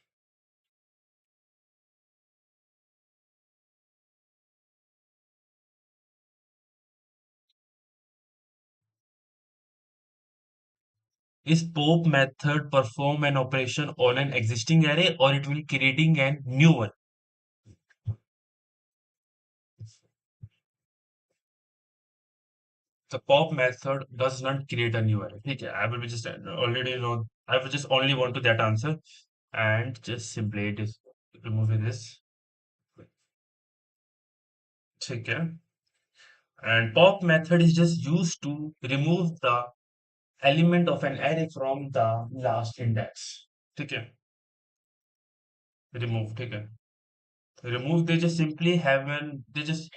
Is pop method perform an operation on an existing array or it will creating a new one? The pop method does not create a new array. ठीक है, I will be just already know. I will just only want to that answer and just simply just remove this. ठीक है. And pop method is just used to remove the element of an array from the last index. ठीक है, remove. ठीक है, remove. They just simply have an. They just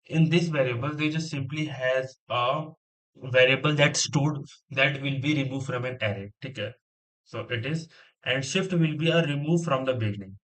in this variable they just simply has a variable that stored that will be removed from an array. ठीक है, so it is. And shift will be a remove from the beginning.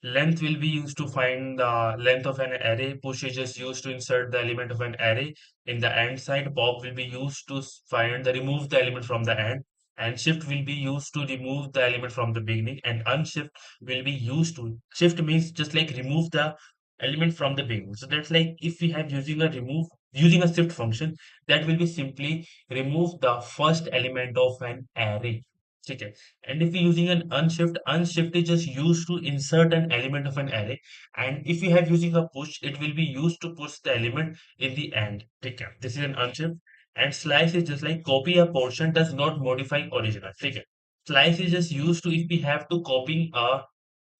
Length will be used to find the length of an array. Push is just used to insert the element of an array in the end side. Pop will be used to find the remove the element from the end. And shift will be used to remove the element from the beginning. And unshift will be used to shift means just like remove the element from the beginning. So that's like if we have using a remove using a shift function, that will be simply remove the first element of an array. Okay. And if you're using an unshift, unshift is just used to insert an element of an array. And if you have using a push, it will be used to push the element in the end. Okay. This is an unshift. And slice is just like copy a portion does not modify original. Okay. Slice is just used to if we have to copying a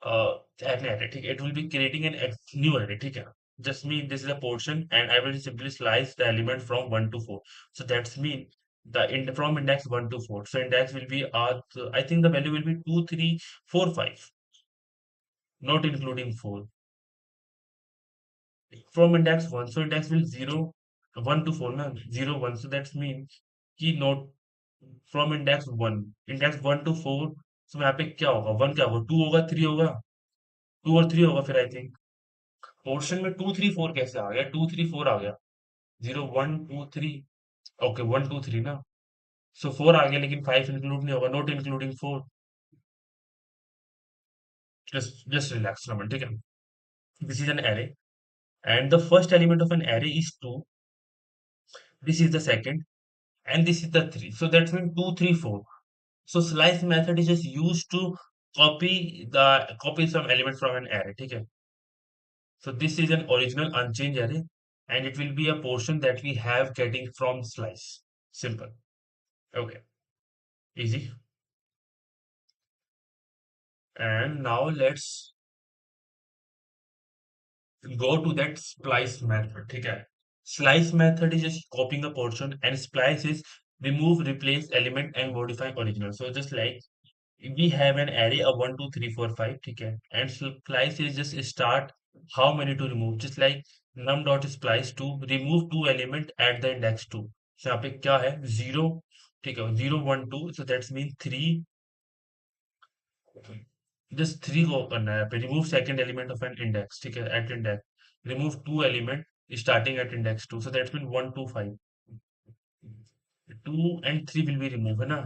an array. ठीक है, it will be creating an new array. ठीक है, just mean this is a portion and I will simply slice the element from 1 to 4. So that's mean the from index 1 to 4. So index will be I think the value will be 2, 3, 4, 5, not including 4 from index 1. So index will 0, 1 to 4 na 0 1. So that's mean कि not from index 1, index 1 to 4. So यहाँ पे क्या होगा, 1 क्या होगा, 2 होगा, 3 होगा, 2 और 3 होगा फिर आई थिंक पोर्शन में 2 3 4 कैसे आ गया, 2 3 4 आ गया, 0 1 2 3. ओके 1 2 3 ना, सो 4 आ गया लेकिन 5 इंक्लूड नहीं होगा, not including 4. Just relax Raman, ठीक है. This is an array and the first element of an array is 2, this is the second, and this is the 3. So that means 2 3 4. So slice method is just used to copy some element from an array. ठीक है. So this is an original unchanged array and it will be a portion that we have getting from slice. Simple. Okay. Easy. And now let's go to that splice method. ठीक है. Slice method is just copying a portion and splice is remove, replace element and modify original. So just like we have an array of 1 2 3 4 5. ठीक है. And splice is just start how many to remove. Just like num dot splice to remove two element at the index 2. So यहाँ पे क्या है 0. ठीक है, 0 1 2. So that's mean 3. Just 3 को करना है यहाँ पे, remove second element of an index. ठीक है, at index remove two element starting at index 2. So that's mean 1 2 5. 2 and 3 will be removed है ना.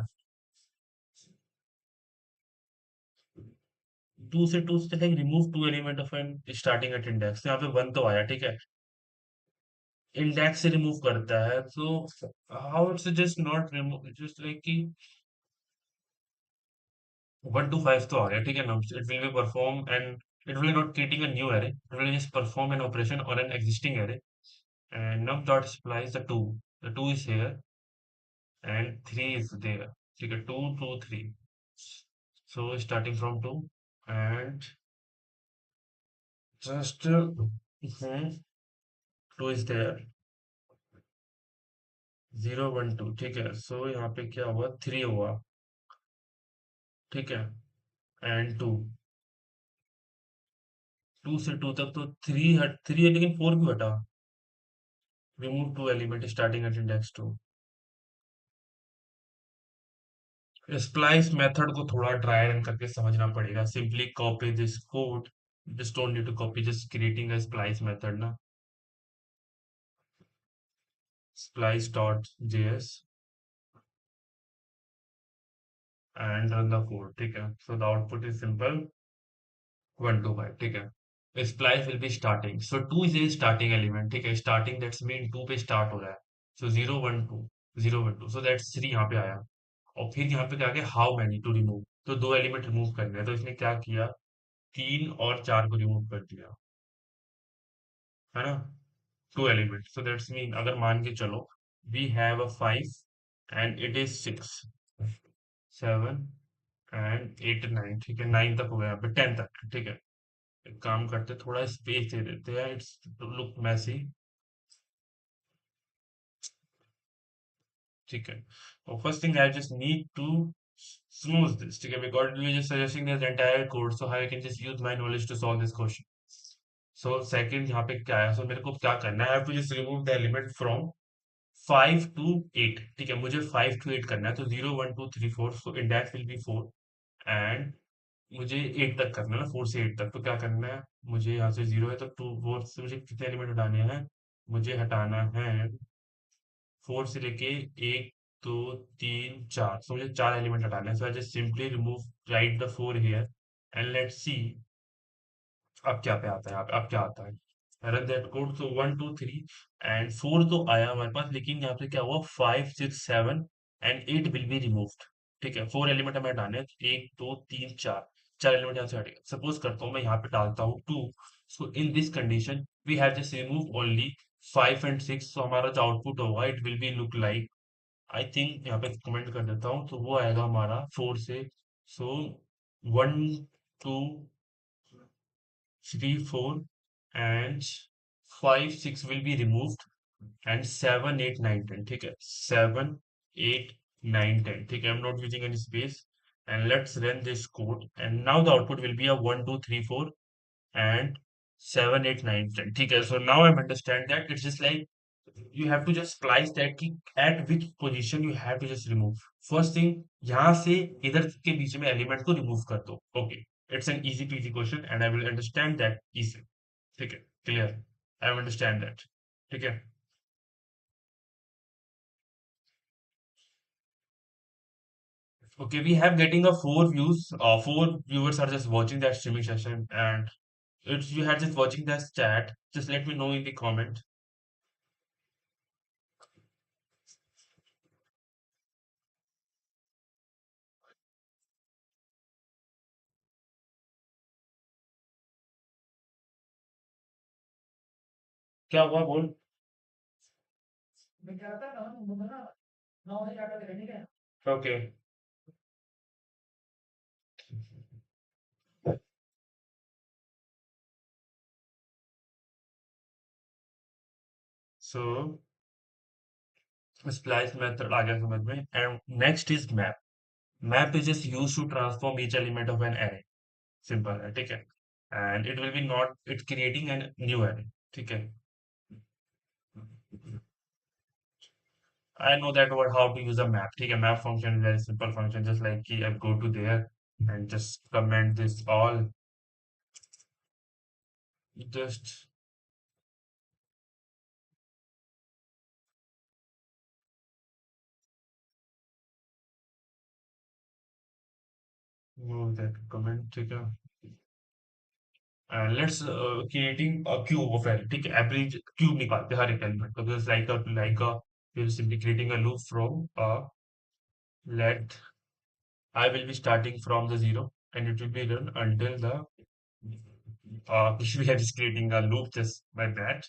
2 से 2 से remove two element of an starting at index. तो यहाँ पे 1 तो आया. ठीक है, इंडेक्स से रिमूव करता है तो how it's just not remove, just like कि 1 to 5 तो आ गया. ठीक है ना, it will be perform and it will not creating a new array, it will just perform an operation on an existing array. And num dot supplies the 2. The 2 is here and 3 is there. So you get 2, 2, 3. So starting from 2 and just 2 is there. 0 1 2. ठीक है, so यहाँ पे क्या हुआ, 3 हुआ. ठीक है, and 2. 2 से 2 तक तो 3 है लेकिन 4 क्यों हटा. Remove 2 element starting at index 2. Splice method को थोड़ा ड्राई रन करके समझना पड़ेगा. Simply copy this code. Just don't need to copy, just creating a splice method ना. Splice.js and run the code. ठीक है. So the output is simple. 1 to 5. ठीक है. Splice will be starting. So 2 is a starting element. ठीक है. Starting that's mean 2 पे start हो रहा है. So 0 1 2. 0 1 2. So that's 3 यहाँ पे आया. और फिर यहाँ पे क्या गया, हाउ मैनी टू रिमूव. तो दो एलिमेंट रिमूव करने हैं, तो इसने क्या किया, 3 और 4 को रिमूव कर दिया, है ना. 2 एलिमेंट, सो दैट्स मीन अगर मान के चलो we have a 5 and it is 6 7 and 8 9. ठीक है, 9 तक हो गया, यहाँ पे 10 तक. ठीक है. एक काम करते, थोड़ा स्पेस दे देते हैं, इट्स लुक मैसी. ठीक है. और first thing I just need to smooth this. ठीक है, because we just suggesting this entire code, so I can just use my knowledge to solve this question. So second यहाँ पे क्या है, so मेरे को क्या करना है, I have to just remove the element from 5 to 8. ठीक है, मुझे 5 to 8 करना है, तो 0 1 2 3 4, so index will be 4. And मुझे 8 तक करना है ना, 4 से 8 तक. तो क्या करना है, मुझे यहाँ से 0 है, तो 4 से मुझे कितने एलिमेंट हटाने हैं, मुझे हटाना है 4 से लेके 1 2 3 4. सो मुझे 4 एलिमेंट हटाने हैं. So I just simply remove, right the 4 here and let's see. अब क्या पे आता है यहाँ पे, अब क्या आता है, रन दैट कोड. तो 1 2 3 एंड 4 तो आया हमारे पास, लेकिन यहाँ पे क्या हुआ, 5 6 7 एंड 8 विल बी रिमूव्ड. ठीक है, 4 एलिमेंट हमें हटाने हैं, 1 2 3 4. 4 एलिमेंट यहाँ से हटेगा. सपोज करता हूँ मैं यहाँ पे डालता हूँ 2. So in this condition we have just remove only 5 and 6. So हमारा जो आउटपुट होगा, it will be look like, I think यहाँ पे कमेंट कर देता हूँ, तो वो आएगा हमारा 4 से. सो 1 2 3 4 and 5 6 will be removed and 7 8 9 10. ठीक है, 7 8 9 10. ठीक है, I'm not using any space. And let's run this code, and now the output will be a 1 2 3 4 and 7 8 9 10. ठीक है, so now I understand that it's just like you have to just splice that कि at which position you have to just remove. First thing, यहाँ से इधर के बीच में element को remove कर दो. Okay, it's an easy peasy question and I will understand that easy. ठीक है, clear. I understand that. ठीक है. Okay, we have getting a 4 views. 4 viewers are just watching that streaming session, and it's you have just watching that chat. Just let me know in the comment. क्या हुआ बोल. Okay. So splice method आ गया समझ में. And next is map. Map is just used to transform each element of an array. Simple है, ठीक है. And it will be not it's creating a new array. ठीक है. I know that what how to use a map. ठीक है, map function is very simple function, just like कि I go to there and just comment this all. Just move that comment. ठीक है. And let's creating a cube of array. ठीक है, average cube निकालते हैं हर एक element का. Just like a we're simply creating a loop from let I will be starting from the 0 and it will be run until the we are just creating a loop just like that.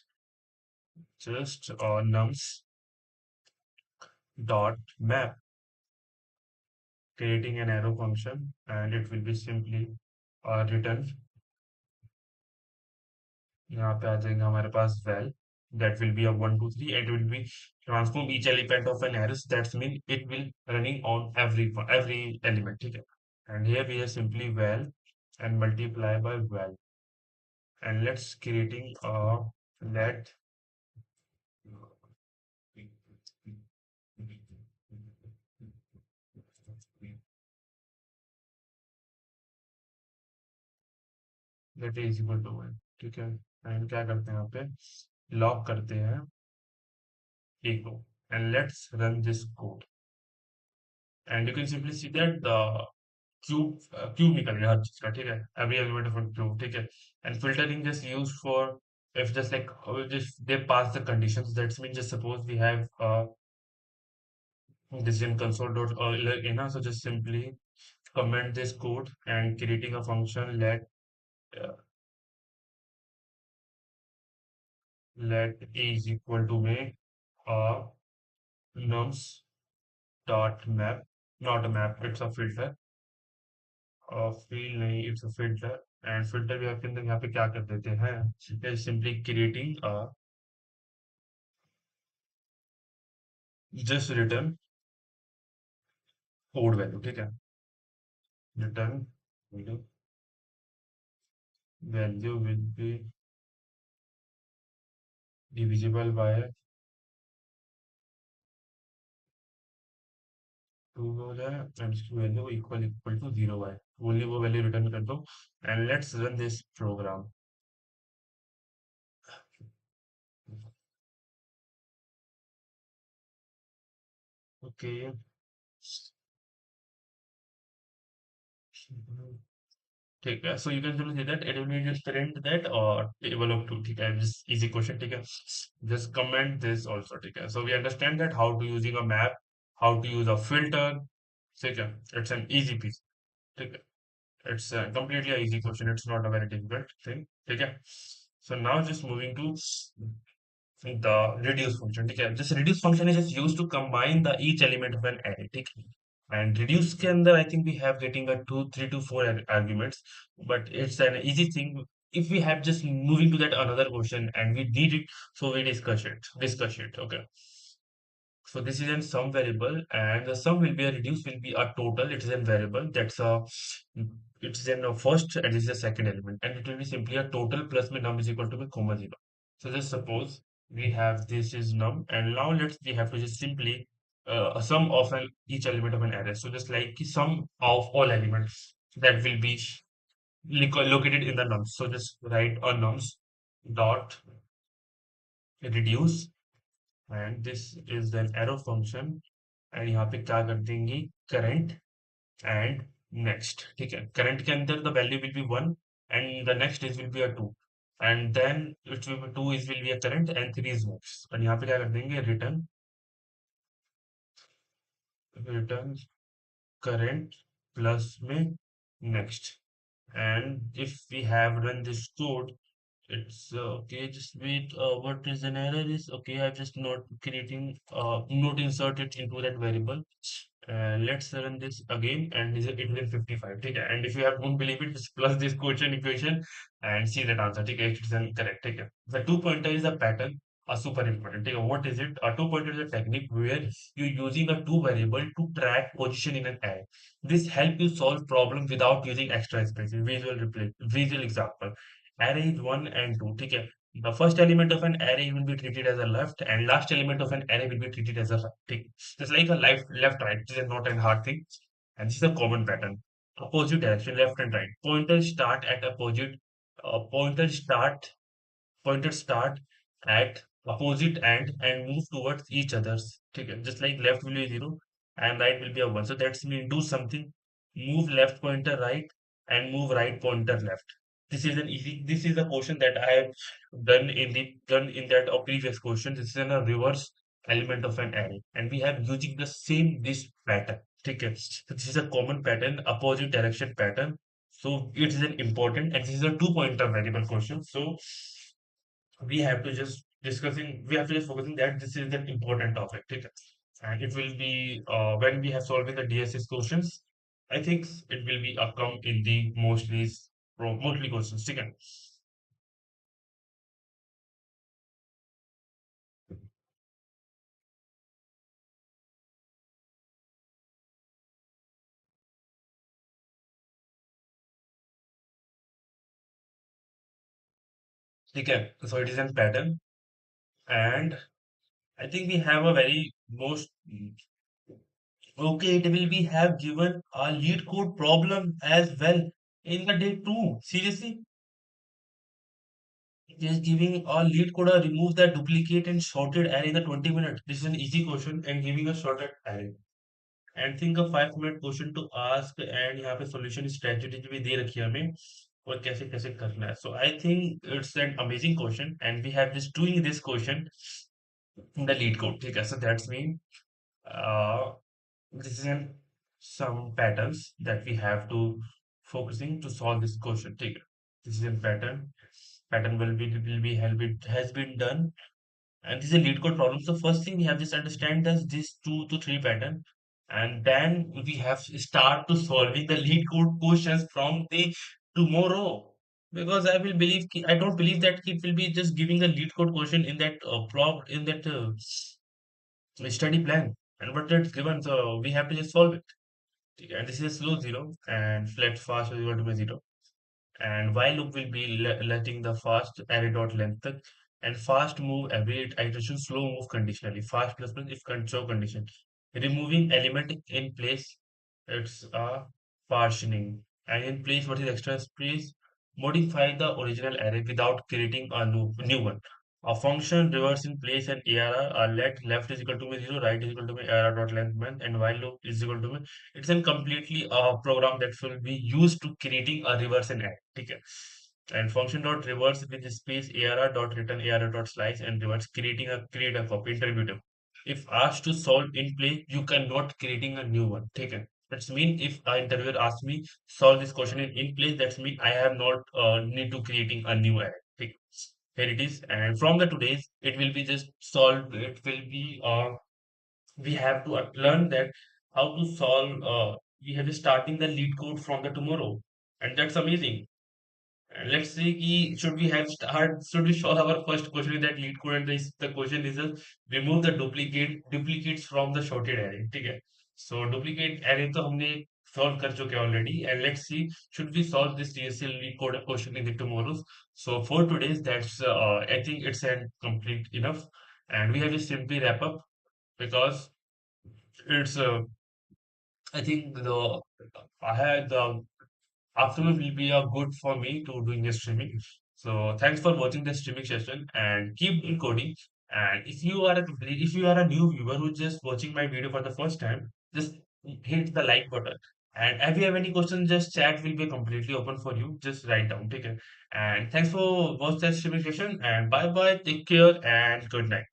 Just nums dot map, creating an arrow function, and it will be simply return. यहाँ पे आ जाएगा हमारे पास val, that will be a 1 2 3 and it will be transform each element of an array. That's mean it will running on every element. ठीक है. And here we are simply val and multiply by val, and let's creating let that is equal to 1, ठीक है। And क्या करते हैं यहाँ पे, lock करते हैं a को, and let's run this code, and you can simply see that the cube निकल गया हर चीज का, ठीक है, एवरी एलिमेंट ऑफ क्यूब, ठीक है। And filtering just use for if just like just they pass the conditions, that's mean just suppose we have this in console.in, so just simply comment this code and creating a function uh, let a is equal to make a nums dot map, not a map, it's a filter, field नहीं, it's a filter, and filter भी आपके अंदर यहाँ पे क्या कर देते हैं, simply creating a just return code value, ठीक है, return value will be divisible by 2 हो जाए, एंड इसकी वैल्यू इक्वल इक्वल टू 0 आए, ओनली वो वैल्यू रिटर्न कर दो, and let's run this program. Okay, ठीक है, so you can simply say that it will be just print that और टेबल ऑफ 2, ठीक है, जस्ट इजी क्वेश्चन, ठीक है, जस्ट कमेंट दिस आल्सो, ठीक है, so we understand that how to using a map, how to use a filter, ठीक है, it's an easy piece, ठीक है, it's completely a easy question, it's not a very difficult thing, ठीक है। So now just moving to the reduce function, ठीक है, just reduce function is just used to combine the each element of an array, ठीक है, and reduce के अंदर I think we have getting a 3 to 4 arguments, but it's an easy thing if we have just moving to that another question and we need it, so we discuss it, okay. So this is a sum variable, and the sum will be a reduce will be a total. It is a variable that's a it's in a first and this is the second element, and it will be simply a total plus my num is equal to my comma 0. So just suppose we have this is num, and now let's we have to just simply a sum of an each element of an array. So just like the sum of all elements that will be located in the nums. So just write a nums dot reduce, and this is an arrow function, and यहाँ पे क्या कर देंगे, current and next, ठीक है, current के अंदर the value will be 1 and the next is will be a 2, and then it will be 2 is will be a current and 3 is next, और यहाँ पे क्या कर देंगे, रिटर्न रिटर्न करंट प्लस में next, and if we have run this code, it's okay, just wait, what is an error is, okay, I'm just not creating not insert it into that variable, let's run this again, and it will 55, ठीक है, and if you have don't believe it, just plus this quotient equation and see that answer, ठीक है, it's correct, ठीक है। The two pointer is a pattern, a super important, ठीक है, what is it, a two pointer is a technique where you using a two variable to track position in an array. This help you solve problem without using extra space. Visual example. Array is 1 and 2. ठीक है. The first element of an array will be treated as a left, and last element of an array will be treated as a right. ठीक. Just like a left right. This is not a hard thing. And this is a common pattern. Opposite direction, left and right. Pointers start at opposite. Pointers start at opposite end and move towards each others, ठीक है, just like left will be 0 and right will be a 1, so that's mean do something, move left pointer right and move right pointer left. This is a question that I have done in that previous question. This is in a reverse element of an array, and we have using the same this pattern, ठीक है, so this is a common pattern, opposite direction pattern, so it is an important, and this is a two pointer variable question, so we have to just focusing that this is an important topic, ठीक है, and it will be when we have solving the DSA questions, I think it will be come in the mostly questions, ठीक है, ठीक है, so it is a pattern, and I think we have a very most okay, it will be have given a lead code problem as well in the day 2, seriously. Just giving a lead coder remove the duplicate and sorted array in the 20 minutes. This is an easy question and giving a sorted array. And think a 5 minute question to ask and यहाँ पे solution strategy भी दे रखी है हमें और कैसे कैसे करना है. So I think it's an amazing question and we have just doing this question in the lead code. ठीक है, so that's mean uh, this is an some patterns that we have to focusing to solve this question. ठीक है, this is a pattern will be has been done and this is a lead code problem. So first thing we have just understand this 2 to 3 pattern, and then we have to start to solving the lead code questions from the tomorrow. Because I don't believe that it will be just giving the lead code question in that in that study plan, and what it's given. So we have to just solve it. And this is a slow zero, and flat fast is equal to zero, and while loop will be letting the fast array dot length and fast move every iteration, slow move conditionally, fast plus plus if show condition, removing element in place, it's a partitioning, and in place what is extra space, modify the original array without creating a new one. A function reverse in place and ARR are let left is equal to me 0, right is equal to me ARR dot length month, and while loop is equal to me. It's a completely program that will be used to creating a reverse and add. ठीक है. And function dot reverse with space ARR dot return ARR dot slice and reverse create a copy interpreter. If asked to solve in play, you cannot creating a new one. ठीक है. That's mean if an interviewer asks me solve this question in place, that's mean I have not need to creating a new array. ठीक. Here it is, and from the today's it will be just solved. It will be we have to learn that how to solve. We have starting the lead code from the tomorrow, and that's amazing. And let's say कि should we solve our first question with that lead code, and the question is remove the duplicates from the sorted array. ठीक है. So duplicate array तो हमने solve कर चुके हैं already, and let's see should we solve this DSA lead code question in the tomorrows. So for today's that's I think it's an complete enough, and we have to simply wrap up because it's I think the I had the afternoon will be good for me to doing the streaming. So thanks for watching the streaming session and keep encoding. And if you are a new viewer who's just watching my video for the first time, just hit the like button. And if you have any questions, just chat will be completely open for you. Just write down, take care. And thanks for watching the streaming session. And bye bye, take care, and good night.